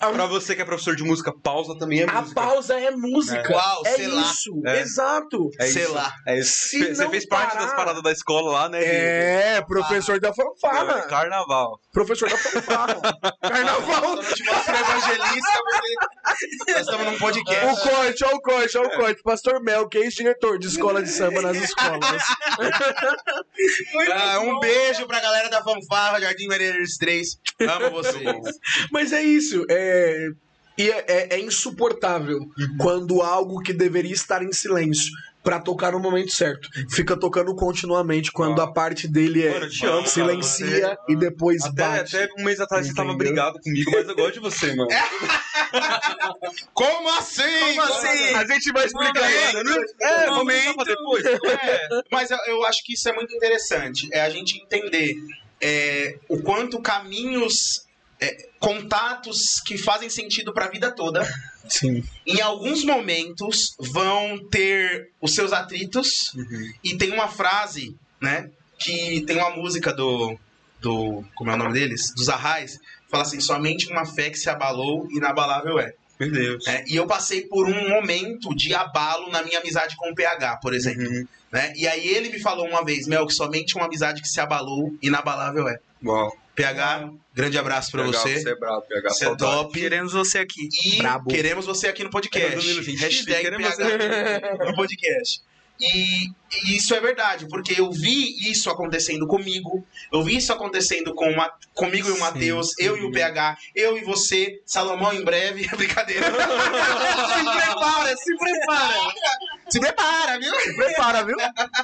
Pra você que é professor de música, pausa também é a música. pausa é música. Uau, É sei lá. isso, É. exato. É sei isso. lá. É isso. Se Você não fez parte parar- das paradas da escola lá, né? Professor da fanfarra. Carnaval. Professor da fanfarra. Carnaval. Eu te mostro evangelista, porque nós estamos num podcast. Olha o corte. Pastor Mel, que é ex-diretor de escola de samba nas escolas. Um beijo pra galera da fanfarra, Jardim Vereadores 3. Amo vocês. Mas é isso, é insuportável quando algo que deveria estar em silêncio pra tocar no momento certo fica tocando continuamente quando a parte dele Mano, eu te amo, silencia cara, e depois bate. Até um mês atrás você tava Entendeu? brigado comigo, mas eu gosto de você, mano. Como assim? A gente vai explicar isso. Vamos deixar pra depois. Mas eu acho que isso é muito interessante. É a gente entender o quanto caminhos, contatos que fazem sentido pra vida toda, Sim. em alguns momentos vão ter os seus atritos. E tem uma frase, né? Que tem uma música do como é o nome deles? Dos Arrais. Fala assim, somente uma fé que se abalou, inabalável é. Meu Deus. E eu passei por um momento de abalo na minha amizade com o PH, por exemplo. Né? E aí ele me falou uma vez, Mel, que somente uma amizade que se abalou, inabalável é. Uau. PH, grande abraço pra você. Você é bravo, PH. Você é top. Queremos você aqui. E Brabo. queremos você aqui no podcast. Danilo Gentili, Hashtag queremos PH no podcast. E isso é verdade, porque eu vi isso acontecendo comigo, eu vi isso acontecendo comigo e o Matheus, eu e o PH, eu e você, Salomão em breve, brincadeira. Se prepara, viu? Se prepara, viu?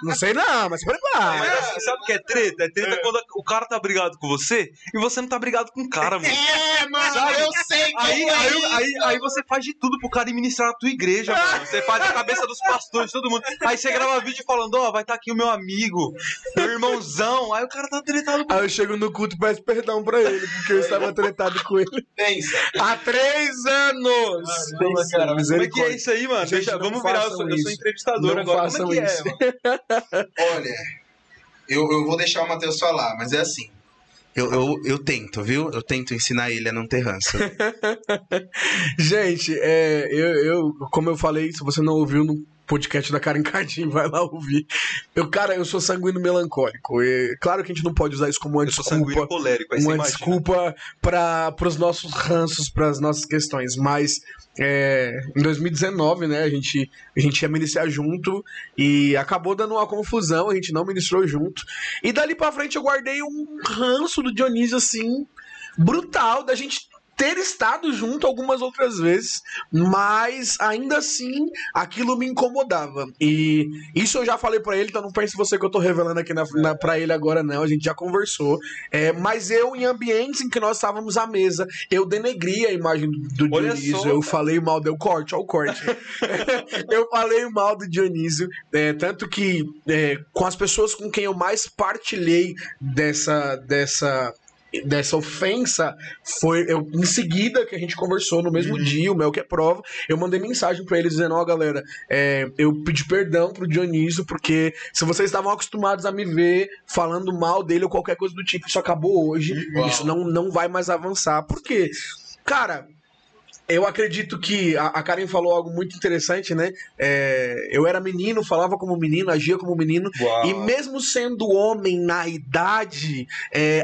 Não sei não, mas se prepara. Mas assim, sabe o que é treta? É treta quando o cara tá brigado com você e você não tá brigado com o cara, mano. Mano, Sabe? eu sei que Aí você faz de tudo pro cara ir ministrar na tua igreja, mano. Você faz a cabeça dos pastores, todo mundo. Aí você grava vídeo falando, vai estar aqui o meu amigo, meu irmãozão. Aí o cara tá tretado com Aí eu chego no culto e peço perdão pra ele, porque eu estava tretado com ele pensa. há 3 anos. Caramba, cara, mas como é que é Misericórdia. isso aí, mano? Gente, não vamos virar, eu façam sou isso. entrevistador Não agora. façam Como é que isso. é, mano? Olha, eu vou deixar o Matheus falar, mas é assim. Eu tento, viu? Eu tento ensinar ele a não ter ranço. Gente, como eu falei, se você não ouviu no podcast da Karen Cardinho, vai lá ouvir. Eu sou sanguíneo melancólico. Claro que a gente não pode usar isso como uma Eu sou sanguíneo desculpa. colérico, aí você Uma imagina. desculpa para os nossos ranços, para as nossas questões. Mas em 2019, né, a gente ia ministrar junto e acabou dando uma confusão, a gente não ministrou junto. E dali pra frente eu guardei um ranço do Dionísio, assim, brutal, da gente ter estado junto algumas outras vezes, mas ainda assim aquilo me incomodava. E isso eu já falei pra ele, então não pense você que eu tô revelando aqui pra ele agora, não. A gente já conversou. Mas eu, em ambientes em que nós estávamos à mesa, eu denegri a imagem do Olha Dionísio. só, Eu cara. falei mal, deu corte, ó o corte. Eu falei mal do Dionísio, tanto que com as pessoas com quem eu mais partilhei dessa dessa ofensa foi em seguida que a gente conversou no mesmo dia, o Mel que é prova, eu mandei mensagem pra eles dizendo, galera, eu pedi perdão pro Dionísio, porque se vocês estavam acostumados a me ver falando mal dele ou qualquer coisa do tipo, isso acabou hoje, isso não vai mais avançar, porque, cara, eu acredito que a Karen falou algo muito interessante, né? Eu era menino, falava como menino, agia como menino. Uau. E mesmo sendo homem na idade,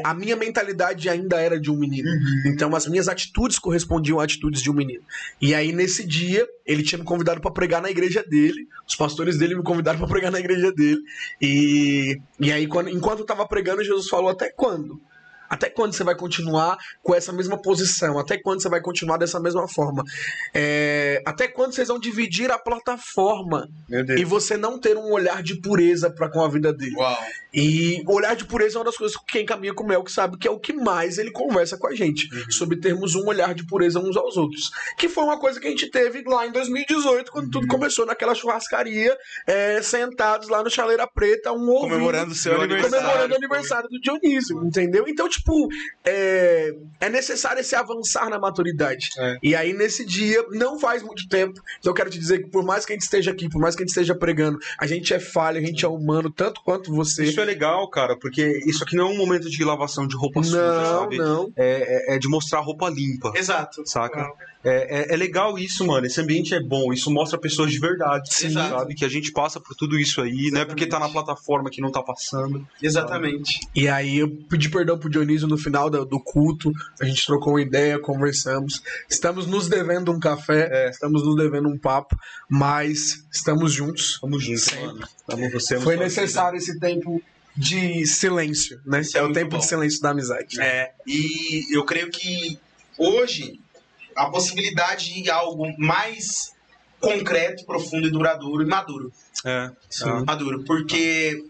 a minha mentalidade ainda era de um menino. Então as minhas atitudes correspondiam a atitudes de um menino. E aí nesse dia, ele tinha me convidado para pregar na igreja dele. Os pastores dele me convidaram para pregar na igreja dele. E aí enquanto eu tava pregando, Jesus falou, até quando? Até quando você vai continuar com essa mesma posição? Até quando você vai continuar dessa mesma forma? Até quando vocês vão dividir a plataforma e você não ter um olhar de pureza para com a vida dele? Uau. E olhar de pureza é uma das coisas que quem caminha com o Mel que sabe que é o que mais ele conversa com a gente, sobre termos um olhar de pureza uns aos outros. Que foi uma coisa que a gente teve lá em 2018, quando tudo começou naquela churrascaria, sentados lá no Chaleira Preta, Comemorando o seu aniversário. Comemorando o aniversário do Dionísio, entendeu? Então, tipo, é necessário esse avançar na maturidade. E aí, nesse dia, não faz muito tempo, então eu quero te dizer que por mais que a gente esteja aqui, por mais que a gente esteja pregando, a gente é falha, a gente é humano, tanto quanto você. Isso é legal, cara, porque isso aqui não é um momento de lavação de roupa suja, sabe? Não. É de mostrar roupa limpa. Exato. Saca? É legal isso, mano. Esse ambiente é bom. Isso mostra pessoas de verdade. Sim, sabe? Que a gente passa por tudo isso aí. Não é porque tá na plataforma que não tá passando. Exatamente. E aí eu pedi perdão pro Dionísio no final do culto. A gente trocou uma ideia, conversamos. Estamos nos devendo um café, estamos nos devendo um papo, mas estamos juntos. Tamo junto, mano. Foi necessário esse tempo de silêncio, né? Isso é o muito tempo bom. de silêncio da amizade. E eu creio que hoje a possibilidade de algo mais concreto, profundo e duradouro e maduro. Maduro, porque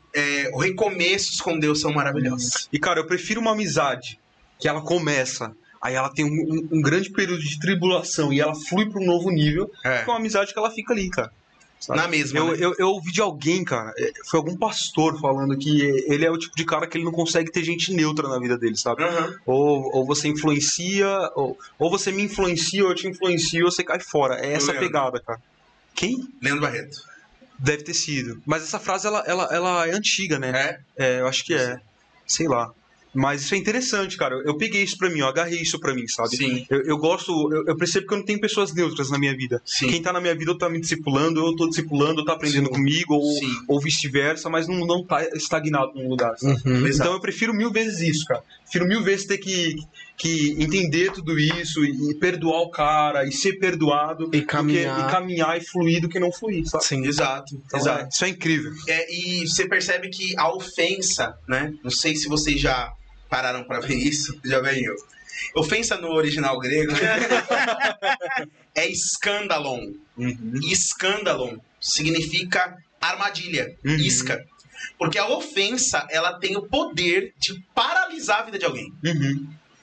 recomeços com Deus são maravilhosos. E, cara, eu prefiro uma amizade que ela começa, aí ela tem um grande período de tribulação e ela flui para um novo nível, que é uma amizade que ela fica ali, cara. Sabe? Na mesma. Eu ouvi de alguém, cara, foi algum pastor falando que ele é o tipo de cara que ele não consegue ter gente neutra na vida dele, sabe? Ou você influencia, ou você me influencia, ou eu te influencio, ou você cai fora. É essa pegada, cara. Quem? Leandro Barreto. Deve ter sido. Mas essa frase, ela é antiga, né? Eu acho que é. Sei lá. Mas isso é interessante, cara. Eu peguei isso pra mim, eu agarrei isso pra mim, sabe? Sim. Eu gosto, eu percebo que eu não tenho pessoas neutras na minha vida. Sim. Quem tá na minha vida ou tá me discipulando, eu tô discipulando, ou tá aprendendo comigo, ou vice-versa, mas não tá estagnado num lugar, sabe? Então eu prefiro 1000 vezes isso, cara. Prefiro 1000 vezes ter que entender tudo isso e perdoar o cara, e ser perdoado, E caminhar. e fluir do que não fluir, sabe? Sim. Exato. Então, Exato. isso é incrível. E você percebe que a ofensa, né? Não sei se vocês já pararam pra ver isso, já vem eu. Ofensa no original grego é escandalon. E escandalon significa armadilha, isca. Porque a ofensa, ela tem o poder de paralisar a vida de alguém.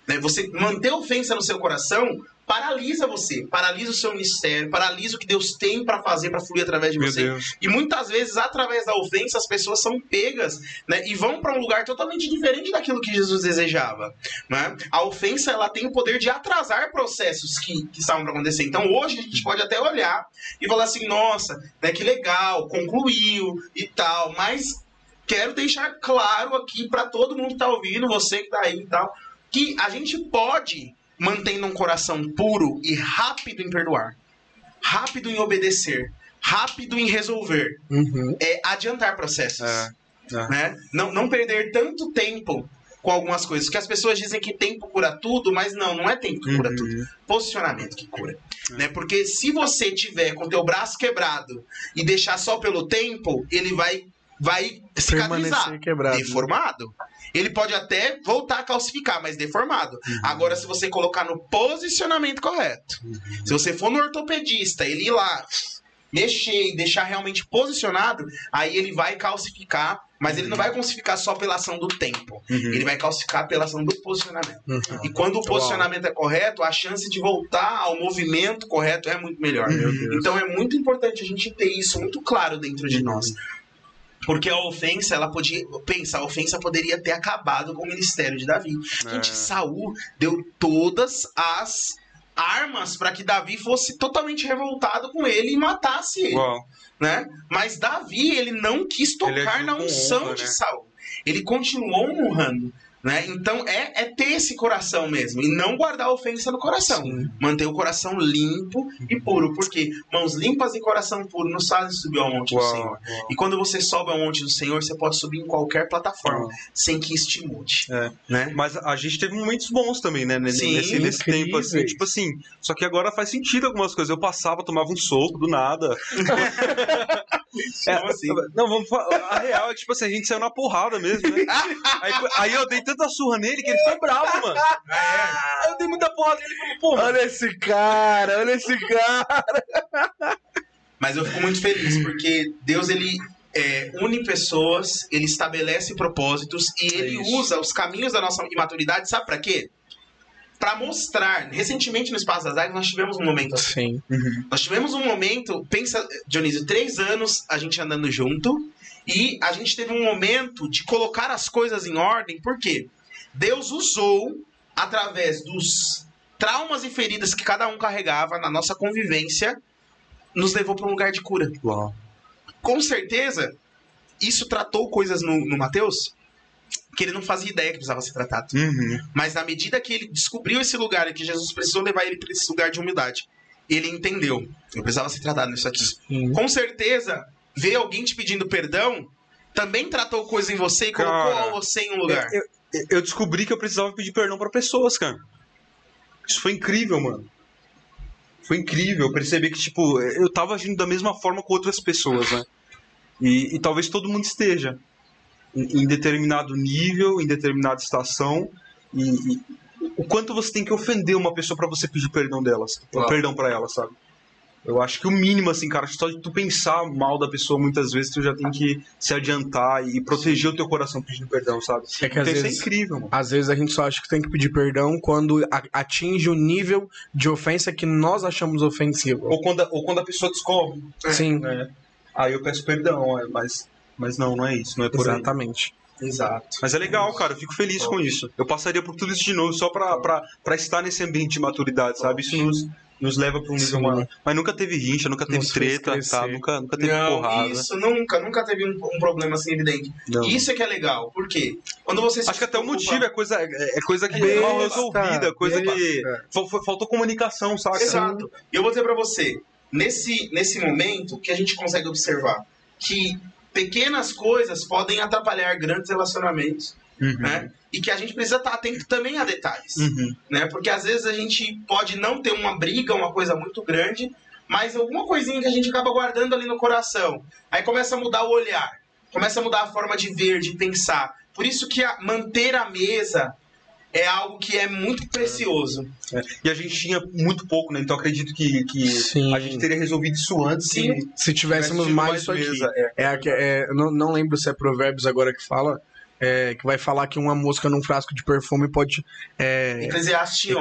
Né? Você manter ofensa no seu coração paralisa você, paralisa o seu ministério, paralisa o que Deus tem pra fazer, pra fluir através de você. Meu Deus. E muitas vezes, através da ofensa, as pessoas são pegas, né, e vão pra um lugar totalmente diferente daquilo que Jesus desejava. Né? A ofensa, ela tem o poder de atrasar processos que estavam pra acontecer. Então, hoje, a gente pode até olhar e falar assim, nossa, né, que legal, concluiu e tal, mas quero deixar claro aqui pra todo mundo que tá ouvindo, você que tá aí e tal, que a gente pode, mantendo um coração puro e rápido em perdoar, rápido em obedecer, rápido em resolver, adiantar processos. Né? Não perder tanto tempo com algumas coisas. Que as pessoas dizem que tempo cura tudo, mas não é tempo que cura tudo. Posicionamento que cura. Né? Porque se você tiver com o teu braço quebrado e deixar só pelo tempo, ele vai cicatrizar, quebrado, deformado. Ele pode até voltar a calcificar, mas deformado. Agora, se você colocar no posicionamento correto, se você for no ortopedista, ele ir lá, mexer e deixar realmente posicionado, aí ele vai calcificar, mas ele não vai calcificar só pela ação do tempo. Ele vai calcificar pela ação do posicionamento. E quando o posicionamento é correto, a chance de voltar ao movimento correto é muito melhor. Então é muito importante a gente ter isso muito claro dentro de nós. Porque a ofensa, ela podia... Pensa, a ofensa poderia ter acabado com o ministério de Davi. Gente, Saul deu todas as armas para que Davi fosse totalmente revoltado com ele e matasse ele. Né? Mas Davi, ele não quis tocar na unção de Saul. Ele continuou honrando. Né? Então é ter esse coração mesmo. E não guardar a ofensa no coração. Sim. Manter o coração limpo e puro. Porque mãos limpas e coração puro nos fazem subir ao monte do Senhor. E quando você sobe ao monte do Senhor, você pode subir em qualquer plataforma. Sem que isso te mude. Né? Mas a gente teve momentos bons também, né? Nesse tempo, assim. Tipo assim, só que agora faz sentido algumas coisas. Eu passava, tomava um soco do nada. Assim. Não, vamos falar. A real é que, tipo assim, a gente saiu na porrada mesmo, né? Aí eu dei tanta surra nele que ele ficou bravo, mano. Aí eu dei muita porrada nele e falei, pô, olha esse cara. Mas eu fico muito feliz, porque Deus, ele une pessoas, ele estabelece propósitos e ele usa os caminhos da nossa imaturidade, sabe pra quê? Pra mostrar. Recentemente no Espaço das Águias nós tivemos um momento assim. Sim. Nós tivemos um momento, pensa, Dionísio, 3 anos a gente andando junto e a gente teve um momento de colocar as coisas em ordem, por quê? Deus usou, através dos traumas e feridas que cada um carregava na nossa convivência, nos levou para um lugar de cura. Uau. Com certeza, isso tratou coisas no Mateus que ele não fazia ideia que precisava ser tratado. Mas na medida que ele descobriu esse lugar e que Jesus precisou levar ele para esse lugar de humildade, ele entendeu. Eu precisava ser tratado nisso aqui. Com certeza, ver alguém te pedindo perdão também tratou coisa em você e colocou você em um lugar. Eu descobri que eu precisava pedir perdão para pessoas, cara. Isso foi incrível, mano. Foi incrível. Eu percebi que, tipo, eu tava agindo da mesma forma com outras pessoas, né? E talvez todo mundo esteja em determinado nível, em determinada estação, e o quanto você tem que ofender uma pessoa pra você pedir perdão delas, perdão pra ela, sabe? Eu acho que o mínimo, assim, cara, só de tu pensar mal da pessoa muitas vezes, tu já tem que se adiantar e proteger o teu coração pedindo perdão, sabe? É que então isso é incrível, mano. Às vezes a gente só acha que tem que pedir perdão quando atinge o nível de ofensa que nós achamos ofensivo. Ou quando a pessoa descobre. Sim. Aí eu peço perdão, mas não é isso, não é por aí. Exatamente. Exato. Mas é legal, cara, eu fico feliz com isso. Eu passaria por tudo isso de novo só pra estar nesse ambiente de maturidade, sabe? Isso nos leva pra um nível maior. Mas nunca teve rincha, nunca teve treta, tá? Nunca teve porrada. Isso nunca teve um problema assim evidente. Não. Isso é que é legal. Por quê? Quando você acho que até o motivo é coisa que é mal resolvida, coisa que faltou comunicação, saca? Exato. E eu vou dizer pra você, nesse momento que a gente consegue observar que pequenas coisas podem atrapalhar grandes relacionamentos, né? E que a gente precisa estar atento também a detalhes, né? Porque às vezes a gente pode não ter uma briga, uma coisa muito grande, mas alguma coisinha que a gente acaba guardando ali no coração. Aí começa a mudar o olhar, começa a mudar a forma de ver, de pensar. Por isso que manter a mesa é algo que é muito precioso. E a gente tinha muito pouco, né? Então acredito que a gente teria resolvido isso antes. Se tivéssemos mais isso aqui. Não lembro se é Provérbios agora que fala, que vai falar que uma mosca num frasco de perfume pode... Eclesiastes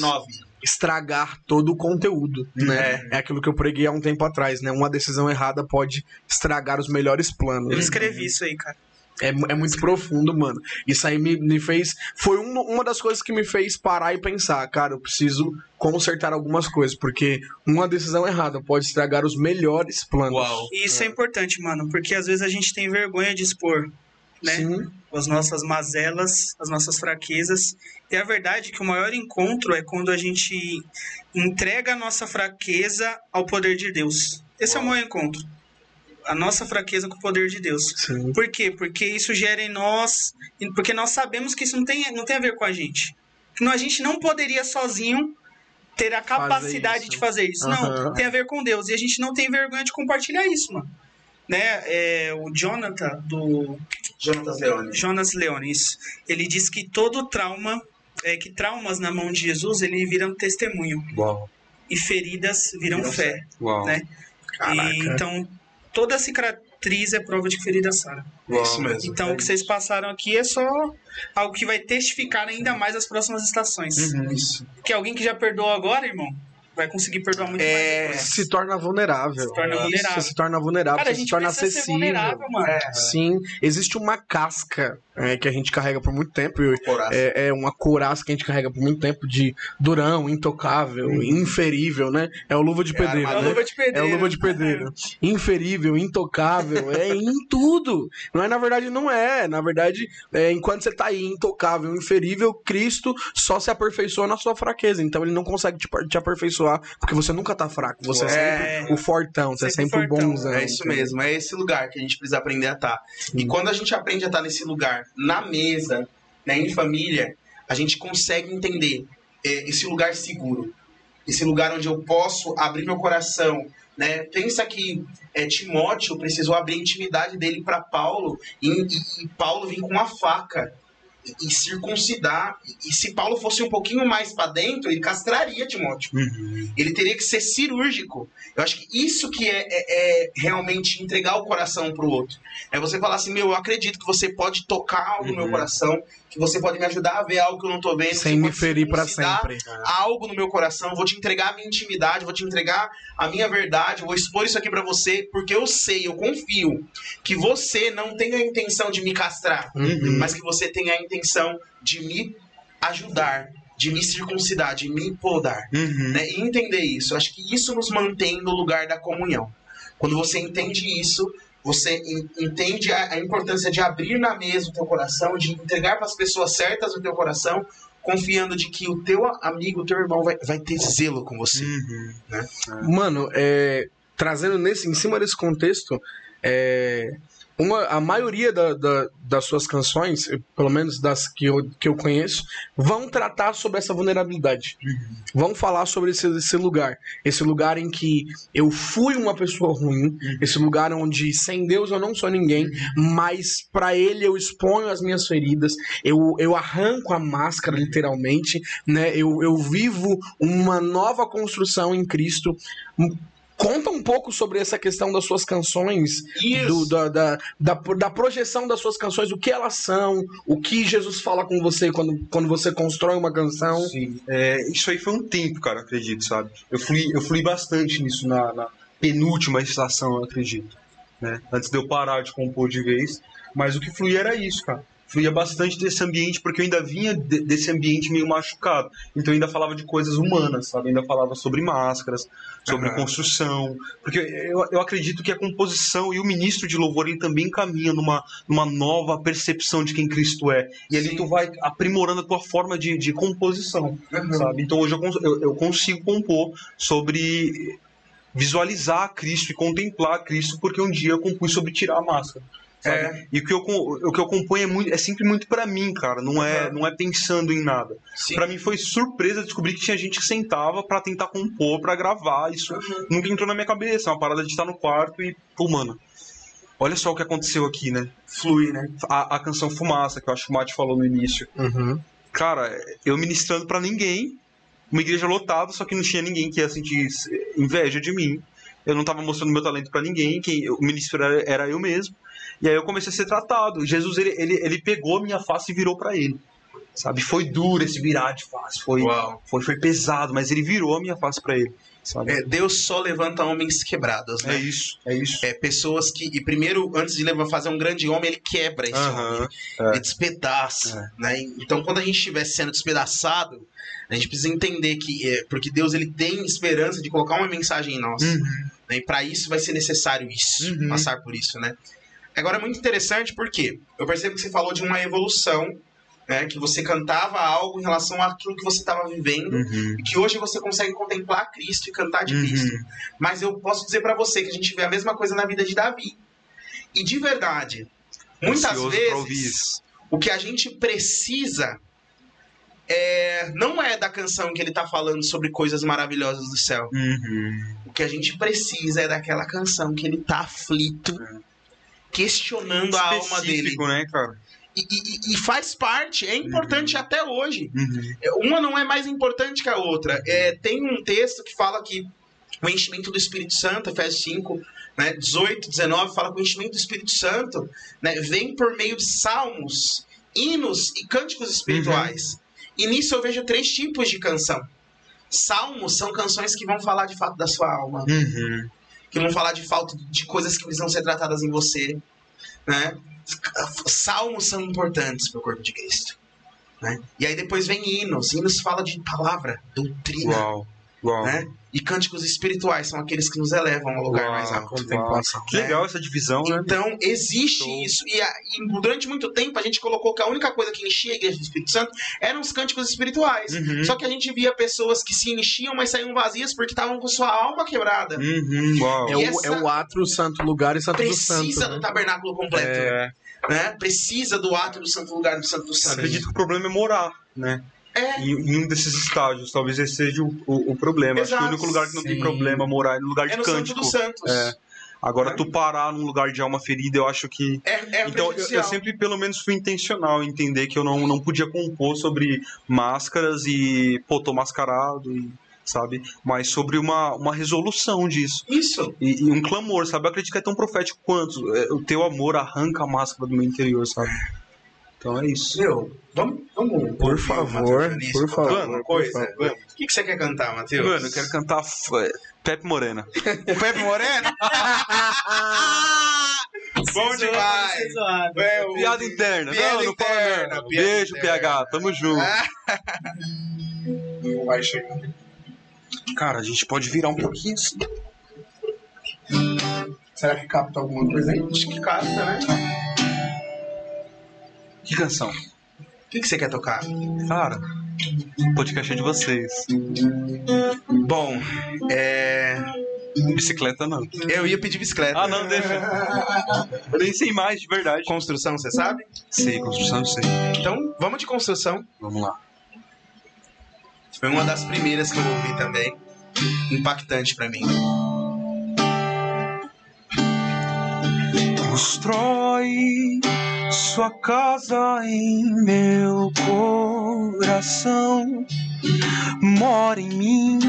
9. Estragar todo o conteúdo, né? É aquilo que eu preguei há um tempo atrás, né? Uma decisão errada pode estragar os melhores planos. Eu escrevi isso aí, cara. É muito profundo, mano. Isso aí me fez... Foi uma das coisas que me fez parar e pensar, cara, eu preciso consertar algumas coisas, porque uma decisão errada pode estragar os melhores planos. Uau. E isso é importante, mano, porque às vezes a gente tem vergonha de expor, né? Sim. As nossas mazelas, as nossas fraquezas. E a verdade é que o maior encontro é quando a gente entrega a nossa fraqueza ao poder de Deus. Esse é o maior encontro. A nossa fraqueza com o poder de Deus. Sim. Por quê? Porque isso gera em nós... Porque nós sabemos que isso não tem a ver com a gente. Que a gente não poderia sozinho ter a capacidade de fazer isso. Não, tem a ver com Deus. E a gente não tem vergonha de compartilhar isso, mano. Né? O Jonathan, do... Jonas Leone, isso. Ele diz que todo trauma... que traumas na mão de Jesus, ele viram testemunho. Uau. E feridas viram fé. Uau. Né? Então... Toda cicatriz é prova de que ferida sara. Isso mesmo. Então, o que vocês passaram aqui é só algo que vai testificar ainda mais as próximas estações. Isso. Que alguém que já perdoou agora, irmão, vai conseguir perdoar muito mais. Se torna vulnerável. Se torna vulnerável. Você se torna vulnerável, Cara, a você se gente torna precisa ser acessível. vulnerável, mano. Sim, existe uma casca que a gente carrega por muito tempo. É uma couraça que a gente carrega por muito tempo de durão, intocável, inferível, né? É o luva de pedreiro. É o luva de pedreiro. É o luva de pedreiro. Inferível, intocável, é em tudo. Não é, na verdade, não é. Na verdade, enquanto você tá aí intocável, inferível, Cristo só se aperfeiçoa na sua fraqueza. Então ele não consegue te aperfeiçoar, porque você nunca tá fraco. Você é sempre o fortão, você é sempre o bonzão. É isso mesmo, é esse lugar que a gente precisa aprender a estar. E quando a gente aprende a estar nesse lugar, na mesa, né, em família, a gente consegue entender esse lugar seguro. Esse lugar onde eu posso abrir meu coração, né? Pensa que Timóteo precisou abrir a intimidade dele para Paulo e Paulo vir com uma faca e circuncidar. E se Paulo fosse um pouquinho mais para dentro, ele castraria Timóteo. Ele teria que ser cirúrgico. Eu acho que isso que é realmente entregar o coração pro outro. É você falar assim, eu acredito que você pode tocar algo no meu coração, que você pode me ajudar a ver algo que eu não tô vendo. Sem me ferir para sempre. Algo no meu coração, vou te entregar a minha intimidade, vou te entregar a minha verdade, vou expor isso aqui para você, porque eu sei, eu confio que você não tem a intenção de me castrar, mas que você tem a intenção de me ajudar, de me circuncidar, de me podar, né? E entender isso. Eu acho que isso nos mantém no lugar da comunhão. Quando você entende isso, você entende a importância de abrir na mesa o teu coração, de entregar para as pessoas certas o teu coração, confiando de que o teu amigo, o teu irmão vai ter zelo com você. Né? Mano, trazendo em cima desse contexto, a maioria das suas canções, pelo menos das que eu conheço, vão tratar sobre essa vulnerabilidade. Vão falar sobre esse lugar. Esse lugar em que eu fui uma pessoa ruim. Esse lugar onde sem Deus eu não sou ninguém, mas pra Ele eu exponho as minhas feridas. Eu arranco a máscara, literalmente. Né? Eu vivo uma nova construção em Cristo. Conta um pouco sobre essa questão das suas canções, da projeção das suas canções, o que elas são, o que Jesus fala com você quando você constrói uma canção. Sim, isso aí foi um tempo, cara, acredito, sabe? Eu fui bastante nisso na penúltima estação, eu acredito, né? Antes de eu parar de compor de vez, mas o que fluía era isso, cara. Fluía bastante desse ambiente, porque eu ainda vinha desse ambiente meio machucado. Então eu ainda falava de coisas humanas, sabe? Eu ainda falava sobre máscaras, sobre construção. Porque eu acredito que a composição e o ministro de louvor, ele também caminha numa nova percepção de quem Cristo é. E ali tu vai aprimorando a tua forma de composição, sabe? Então hoje eu consigo compor sobre visualizar Cristo e contemplar Cristo, porque um dia eu compus sobre tirar a máscara. E o que eu componho é sempre muito pra mim, cara. Não é pensando em nada. Pra mim foi surpresa descobrir que tinha gente que sentava pra tentar compor, pra gravar. Isso nunca entrou na minha cabeça. É uma parada de estar no quarto e, pô, mano, olha só o que aconteceu aqui, né? Flui, né? A canção Fumaça, que eu acho que o Mate falou no início. Cara, eu ministrando pra ninguém, uma igreja lotada, só que não tinha ninguém que ia sentir inveja de mim. Eu não tava mostrando meu talento pra ninguém, o ministro era eu mesmo. E aí eu comecei a ser tratado. Jesus, ele pegou a minha face e virou pra ele. Sabe? Foi duro esse virar de face. Foi pesado, mas ele virou a minha face pra ele. Sabe? Deus só levanta homens quebrados, né? É isso. Pessoas que... E primeiro, antes de fazer um grande homem, ele quebra esse homem. Ele despedaça. Né? Então, quando a gente estiver sendo despedaçado, a gente precisa entender que... porque Deus, ele tem esperança de colocar uma mensagem em nós. Né? E pra isso vai ser necessário isso. Passar por isso, né? Agora é muito interessante porque eu percebo que você falou de uma evolução, né, que você cantava algo em relação àquilo que você estava vivendo, e que hoje você consegue contemplar Cristo e cantar de Cristo. Mas eu posso dizer para você que a gente vê a mesma coisa na vida de Davi. E de verdade, muitas vezes, o que a gente precisa não é da canção que ele está falando sobre coisas maravilhosas do céu. O que a gente precisa é daquela canção que ele está aflito, questionando a alma dele, né, cara? E faz parte, é importante até hoje. Uma não é mais importante que a outra. Tem um texto que fala que o enchimento do Espírito Santo, Efésios 5, né, 18, 19, fala que o enchimento do Espírito Santo, né, vem por meio de salmos, hinos e cânticos espirituais. E nisso eu vejo 3 tipos de canção. Salmos são canções que vão falar de fato da sua alma. Que vão falar de fato de coisas que precisam ser tratadas em você. Né? Salmos são importantes para o corpo de Cristo. Né? E aí depois vem hinos. Hinos fala de palavra, doutrina. Uau. Né? E cânticos espirituais são aqueles que nos elevam ao lugar mais alto. Contemplação. Que legal essa divisão, né? Então, existe isso. E durante muito tempo a gente colocou que a única coisa que enchia a igreja do Espírito Santo eram os cânticos espirituais. Só que a gente via pessoas que se enchiam, mas saíam vazias porque estavam com sua alma quebrada. Uau. É o átrio, o santo lugar e santo do santo. Precisa do tabernáculo completo. Né? Precisa do átrio do santo lugar e do santo do santo. Acredito que o problema é morar, né? Em um desses estágios, talvez esse seja o problema. Exato. Acho que o único lugar que não tem problema morar é no lugar de no cântico. Santo dos Santos. Agora, tu parar num lugar de alma ferida, eu acho que... Então, eu sempre, pelo menos, fui intencional em entender que eu não podia compor sobre máscaras e, tô mascarado, sabe? Mas sobre uma resolução disso. Isso. E um clamor, sabe? Eu acredito que é tão profético quanto. O teu amor arranca a máscara do meu interior, sabe? Então é isso. Vamos por favor. Uma coisa. O que você quer cantar, Matheus? Mano, eu quero cantar Pepe Morena. O Pepe Morena? Bom demais. Piada interna. Piada Não fala não. Beijo, PH. Tamo junto. Vai chegar. Cara, a gente pode virar um pouquinho assim. Será que capta alguma coisa aí? Acho que capta, né? Que canção? O que você quer tocar? Cara, o podcast é de vocês. Bom, Bicicleta não. eu ia pedir bicicleta. Ah, não, deixa. Eu nem sei mais, de verdade. Construção, você sabe? Sei, construção eu sei. Então, vamos de construção. Vamos lá. Foi uma das primeiras que eu ouvi também. Impactante pra mim. Constrói sua casa em meu coração. Mora em mim,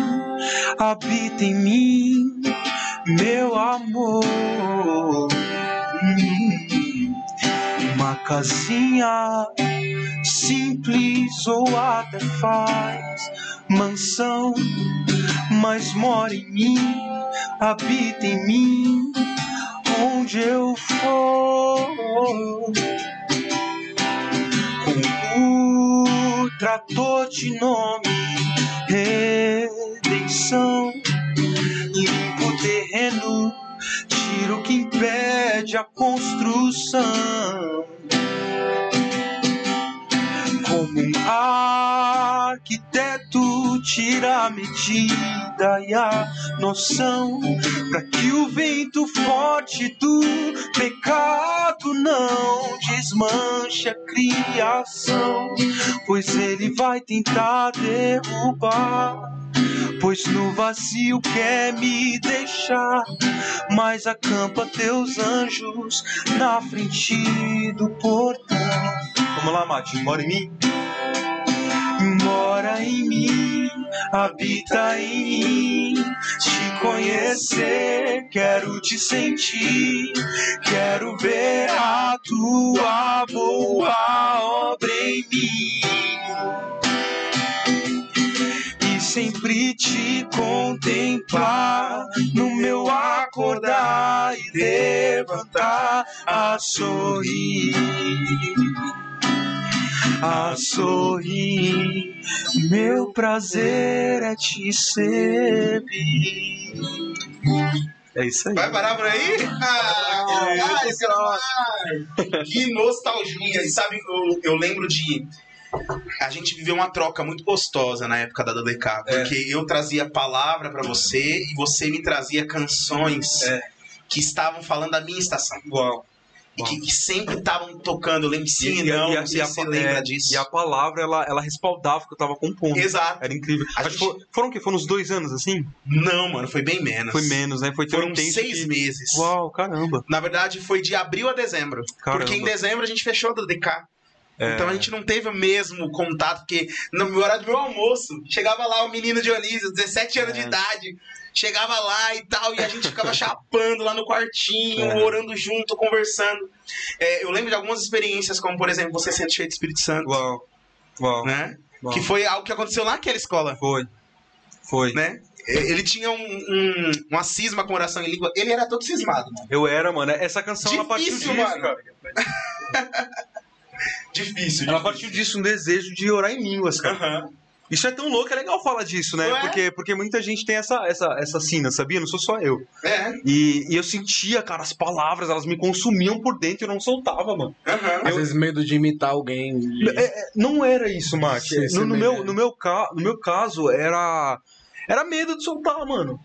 habita em mim, meu amor. Uma casinha simples ou até faz mansão, mas mora em mim, habita em mim, onde eu for. Com o trator de nome redenção, limpo o terreno, tiro o que impede a construção. Como um arquiteto tira a medida e a noção, para que o vento forte do pecado não desmanche a criação, pois ele vai tentar derrubar. Pois no vazio quer me deixar, mas acampa teus anjos na frente do portão. Vamos lá, Mate, mora em mim? Mora em mim, habita em mim. Te conhecer, quero te sentir, quero ver a tua boa obra em mim. Sempre te contemplar, no meu acordar e levantar, a sorrir, a sorrir. Meu prazer é te servir. É isso aí. Vai parar por aí? Que nostalgia. E sabe, eu lembro de... A gente viveu uma troca muito gostosa na época da DDK, porque eu trazia palavra pra você e você me trazia canções que estavam falando da minha estação. Uau. E que sempre estavam tocando, eu lembro sim e não, não sei se você lembra disso. E a palavra, ela respaldava o que eu tava compondo. Exato. Era incrível. Foram o quê? Foram uns 2 anos, assim? Não, mano, foi bem menos. Foi menos, né? Foram 6 meses. Uau, caramba. Na verdade, foi de abril a dezembro. Caramba. Porque em dezembro a gente fechou a DDK. Então a gente não teve o mesmo contato, porque no horário do meu almoço, chegava lá o menino Dionísio, 17 anos de idade, chegava lá e tal, e a gente ficava chapando lá no quartinho, orando junto, conversando. Eu lembro de algumas experiências, como por exemplo, você sendo cheio de Espírito Santo. Uau. Né? Uau. Que foi algo que aconteceu naquela escola. Foi. Foi. né? Ele tinha uma cisma com oração em língua. Ele era todo cismado, mano. Eu era, mano. Essa canção, ela partiu Difícil, disso, mano. cara. Difícil. Ela partiu disso, um desejo de orar em línguas, cara. Aham. Isso é tão louco, é legal falar disso, né? Ué? Porque muita gente tem essa sina, sabia? Não sou só eu. É. E eu sentia, cara, as palavras, elas me consumiam por dentro e eu não soltava, mano. Aham. Às vezes medo de imitar alguém. Não era isso, Max. Sim, sim, No mesmo. meu caso, era medo de soltar, mano.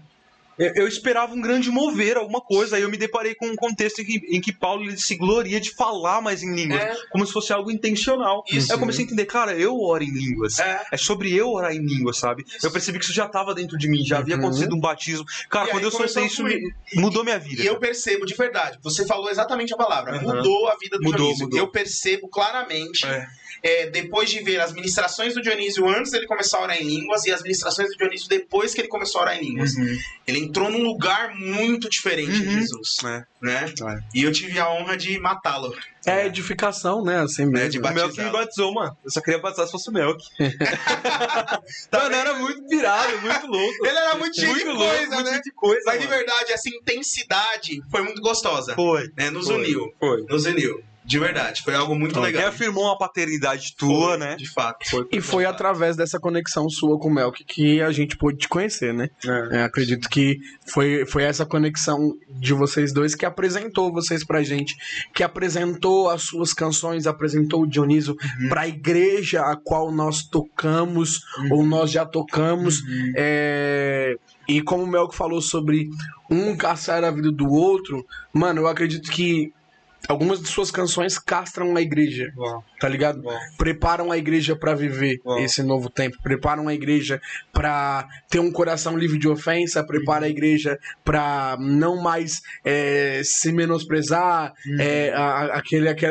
Eu esperava um grande mover, alguma coisa. Aí eu me deparei com um contexto em que Paulo ele se gloria de falar mais em línguas, como se fosse algo intencional. Isso. Aí eu comecei a entender, cara, eu oro em línguas. É. É sobre eu orar em línguas, sabe? Eu percebi que isso já estava dentro de mim, já havia acontecido um batismo. Cara, E quando aí eu soltei começou a isso, mudou minha vida. E eu percebo de verdade, você falou exatamente a palavra, Aham. mudou a vida do Mudou, Dionísio. mudou. Eu percebo claramente, É. depois de ver as ministrações do Dionísio antes dele começar a orar em línguas e as ministrações do Dionísio depois que ele começou a orar em línguas. Ele entrou num lugar muito diferente de Jesus, É. né? É. E eu tive a honra de matá-lo. É edificação, né? Assim mesmo. de O Melk me batizá-lo. batizou, mano. Eu só queria batizar se fosse o Melk. Mano, era muito pirado, muito louco. Ele era muito cheio de louco, coisa, muito né? cheio de coisa, Mas de mano. verdade, essa intensidade foi muito gostosa. Foi. Né? Nos Foi. uniu. Foi. Nos uniu. De verdade. Foi algo muito legal. Reafirmou uma paternidade tua, Foi, né? De fato. E foi através dessa conexão sua com o Melk que a gente pôde te conhecer, né? Acredito que foi essa conexão de vocês dois que apresentou vocês pra gente, que apresentou as suas canções, apresentou o Dionísio pra igreja a qual nós tocamos, ou nós já tocamos. E como o Melk falou sobre um caçar a vida do outro, mano, eu acredito que algumas de suas canções castram a igreja, tá ligado? Preparam a igreja pra viver esse novo tempo, preparam a igreja pra ter um coração livre de ofensa, prepara a igreja pra não mais se menosprezar,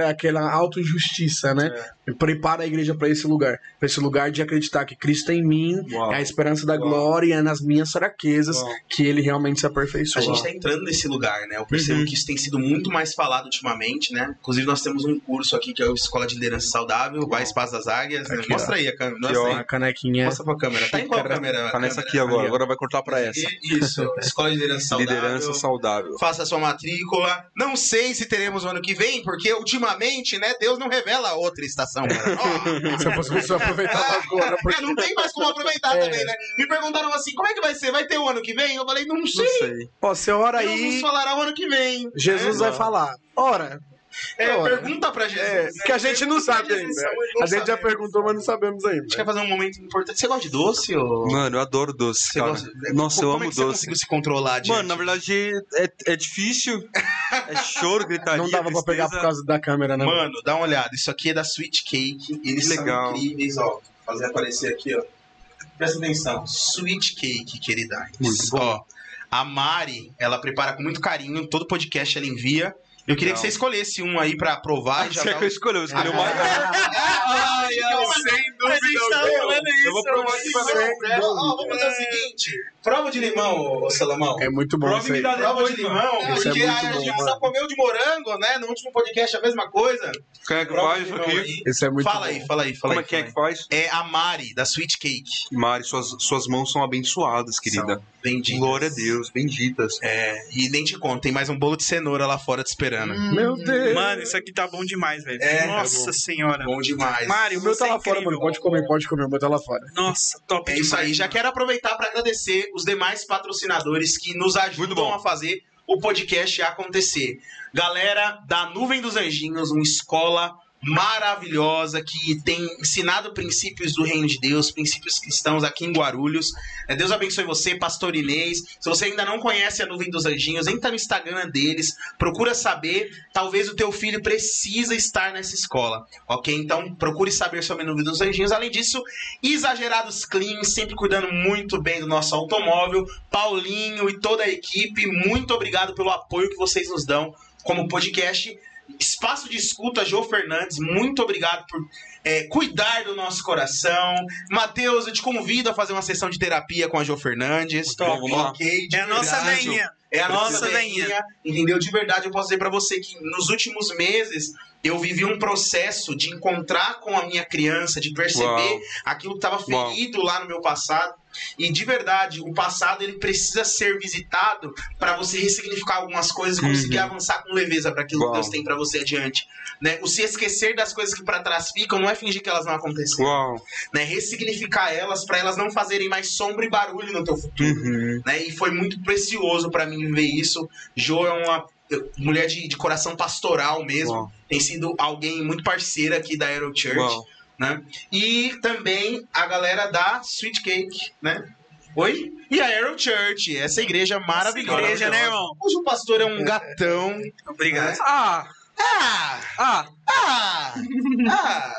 aquela auto-injustiça, né? Prepara a igreja pra esse lugar de acreditar que Cristo em mim é a esperança da glória e é nas minhas fraquezas que ele realmente se aperfeiçoa. A gente tá entrando nesse lugar, né? Eu percebo que isso tem sido muito mais falado ultimamente, né? Inclusive, nós temos um curso aqui que é a Escola de Liderança Saudável, vai Espaço das Águias. Né? Aqui, Mostra ó. aí a câmera. Aqui, Mostra ó, aí. a canequinha. Mostra pra câmera. Tá em qual câmera? Tá nessa aqui agora. Agora vai cortar pra essa. Isso. Escola de Liderança Saudável. Liderança saudável. Faça a sua matrícula. Não sei se teremos o ano que vem, porque ultimamente, né, Deus não revela outra estação. Se eu fosse aproveitar agora. Não tem mais como aproveitar também, né? Me perguntaram assim, como é que vai ser? Vai ter o ano que vem? Eu falei, não sei. Não sei. Ó, você ora Deus nos aí, falará o ano que vem. Jesus vai falar. Ora. ora. Pergunta pra Jesus. Que a gente não sabe ainda. A gente já perguntou, mas não sabemos A gente ainda. quer fazer um momento importante. Você gosta de doce? Ou... Mano, eu adoro doce, Você cara. gosta... Nossa, eu Como amo é que você doce. conseguiu se controlar diante? Mano, na verdade é difícil. É choro, gritaria. Não dava pra pegar por tristeza. causa da câmera, não. Mano, dá uma olhada. Isso aqui é da Sweet Cake. Eles Que são legal. incríveis, ó. Vou fazer aparecer aqui, ó. Presta atenção. Sweet Cake, querida. Muito bom. Ó, a Mari, ela prepara com muito carinho. Todo podcast ela envia. Eu queria Legal. que você escolhesse um aí pra provar e já Você é dar que eu escolhi, eu escolhi o mais. sem A gente tá falando isso. Eu vou provar aqui pra ver. Ó, vamos fazer o seguinte. Prova de limão, ô Salomão. É muito bom Prova isso aí. e me dá Prova de depois, limão, Isso é porque muito a bom, gente mano. só comeu de morango, né? No último podcast a mesma coisa. Quem é que Prova faz de isso limão aqui? aí. Isso é muito Fala bom. aí, fala aí. Como é que faz? É a Mari, da Sweet Cake. Mari, suas mãos são abençoadas, querida. São benditas. Glória a Deus, benditas. E nem te conto, tem mais um bolo de cenoura lá fora te esperando. Meu Deus. Mano, isso aqui tá bom demais, velho. É, Nossa tá bom. senhora. Bom demais. Mário, O meu você tá lá é fora, incrível. mano. Pode comer. O meu tá lá fora. Nossa, top É demais. isso aí. Já mano. quero aproveitar para agradecer os demais patrocinadores que nos Muito ajudam bom. a fazer o podcast acontecer. Galera da Nuvem dos Anjinhos, uma escola maravilhosa que tem ensinado princípios do reino de Deus, princípios cristãos aqui em Guarulhos. Deus abençoe você, Pastor Inês. Se você ainda não conhece a Nuvem dos Anjinhos, entra no Instagram deles, procura saber, talvez o teu filho precisa estar nessa escola, ok? Então procure saber sobre a Nuvem dos Anjinhos. Além disso, Exagerados Clean, sempre cuidando muito bem do nosso automóvel. Paulinho e toda a equipe, muito obrigado pelo apoio que vocês nos dão como podcast. Espaço de Escuta, Jô Fernandes, muito obrigado por cuidar do nosso coração. Matheus, eu te convido a fazer uma sessão de terapia com a Jô Fernandes. Vamos lá. Ok, de É a nossa verdade. veinha. É a nossa Nossa, veinha, entendeu? De verdade, eu posso dizer pra você que nos últimos meses eu vivi um processo de encontrar com a minha criança, de perceber aquilo que estava ferido lá no meu passado. E de verdade, o passado ele precisa ser visitado para você ressignificar algumas coisas e conseguir avançar com leveza para aquilo que Deus tem para você adiante. Né? O se esquecer das coisas que para trás ficam não é fingir que elas não aconteceram. Né? Ressignificar elas para elas não fazerem mais sombra e barulho no teu futuro. Né? E foi muito precioso para mim ver isso. Jo é uma mulher de coração pastoral mesmo. Tem sido alguém muito parceira aqui da Aero Church. Né? E também a galera da Sweet Cake, né? Oi? E a Aero Church, essa igreja maravilhosa. Essa igreja, né, irmão? Hoje o pastor é um gatão. Obrigado.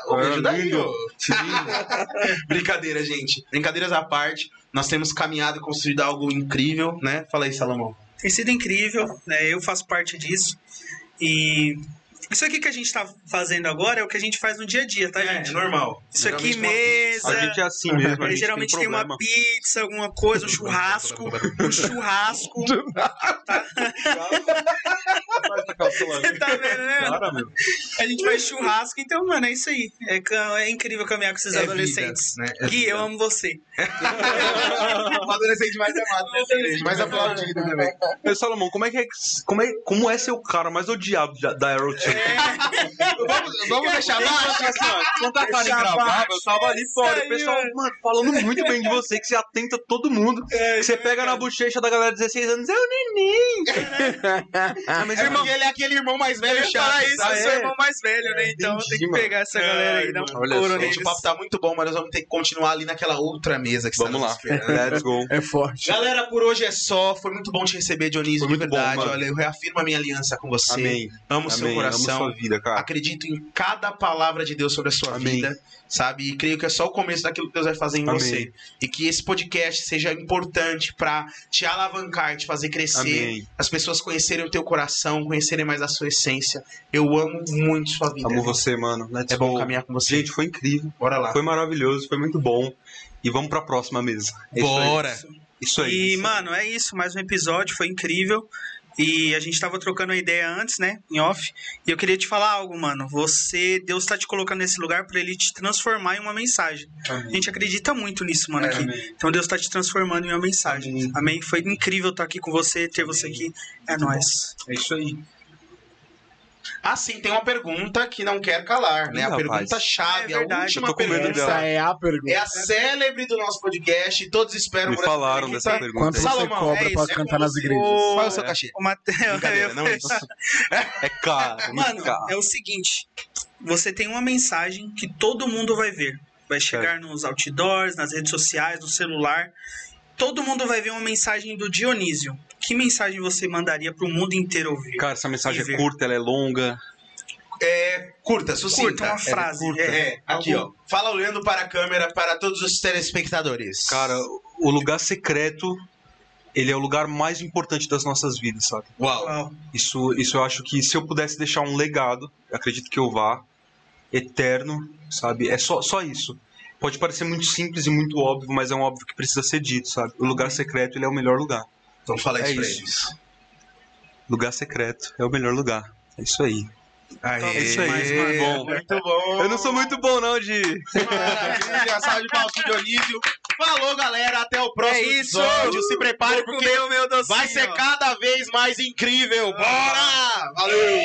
O beijo da Rio. Brincadeira, gente. Brincadeiras à parte. Nós temos caminhado e construído algo incrível, né? Fala aí, Salomão. Tem sido incrível, né? Eu faço parte disso. E isso aqui que a gente tá fazendo agora é o que a gente faz no dia a dia, tá, gente? É normal. Isso aqui, mesa. A gente é assim mesmo. A gente geralmente tem uma pizza, alguma coisa, um churrasco. Você tá vendo, né? Cara, meu. A gente faz churrasco, então, mano, é isso aí. É incrível caminhar com esses adolescentes. Vida, né? Gui, eu amo você. O adolescente mais amado dessa igreja, mais aplaudido também. Mas, Salomão, como é ser o cara mais odiado da Aero Church? Vamos deixar baixo. Quando a Karen gravava, eu tava ali fora. O pessoal, mano, falando muito bem de você, que você atenta todo mundo. Que você pega na bochecha da galera de 16 anos, é o neném. Mas irmão, ele é aquele irmão mais velho chato. Isso, eu sou o irmão mais velho, né? Então tem que pegar essa galera aí. Gente, o papo tá muito bom, mas nós vamos ter que continuar ali naquela outra mesa que vamos lá. Let's go. É forte. Galera, por hoje é só. Foi muito bom te receber, Dionísio, de verdade. Bom, olha, eu reafirmo a minha aliança com você. Amém. Amo o seu coração. Amo sua vida, cara. Acredito em cada palavra de Deus sobre a sua vida, sabe? E creio que é só o começo daquilo que Deus vai fazer em você. E que esse podcast seja importante pra te alavancar, te fazer crescer. As pessoas conhecerem o teu coração, conhecerem mais a sua essência. Eu amo muito sua vida. Amo você, mano. É bom caminhar com você. Gente, foi incrível. Bora lá. Foi maravilhoso, foi muito bom. E vamos pra próxima mesa. Bora! Isso aí. E, mano, é isso. Mais um episódio, foi incrível. E a gente tava trocando a ideia antes, né? Em off. E eu queria te falar algo, mano. Deus tá te colocando nesse lugar pra ele te transformar em uma mensagem. A gente acredita muito nisso, mano, aqui. Então Deus tá te transformando em uma mensagem. Amém? Foi incrível estar aqui com você, ter você aqui. É nóis. É isso aí. Ah, sim, tem uma pergunta que não quer calar, né? A pergunta-chave, a última pergunta. Essa é a pergunta. É a célebre do nosso podcast. Todos esperam Me por falaram dessa pergunta. Quanto você Salomão, cobra pra cantar nas igrejas? Qual é o seu cachê? O Mateus. Não é isso. É caro. Mano, é o seguinte. Você tem uma mensagem que todo mundo vai ver. Vai chegar nos outdoors, nas redes sociais, no celular. Todo mundo vai ver uma mensagem do Dionísio. Que mensagem você mandaria pro mundo inteiro ouvir? Cara, essa mensagem é curta, ela é longa. Curta, sucinta. Curta, uma frase. Aqui, ó. Fala olhando para a câmera para todos os telespectadores. Cara, o lugar secreto, ele é o lugar mais importante das nossas vidas, sabe? Uau. Isso eu acho que se eu pudesse deixar um legado, eu acredito que eu vá, eterno, sabe? É só isso. Pode parecer muito simples e muito óbvio, mas é um óbvio que precisa ser dito, sabe? O lugar secreto, ele é o melhor lugar. Então fala isso pra isso. eles. Lugar secreto é o melhor lugar. É isso aí. É isso aí. Muito bom. Muito bom. Eu não sou muito bom, não, de... Maravilha. Salve de palmas pro Dionísio. Falou, galera. Até o próximo episódio. Se prepare, porque vai ser cada vez mais incrível. Bora! Valeu!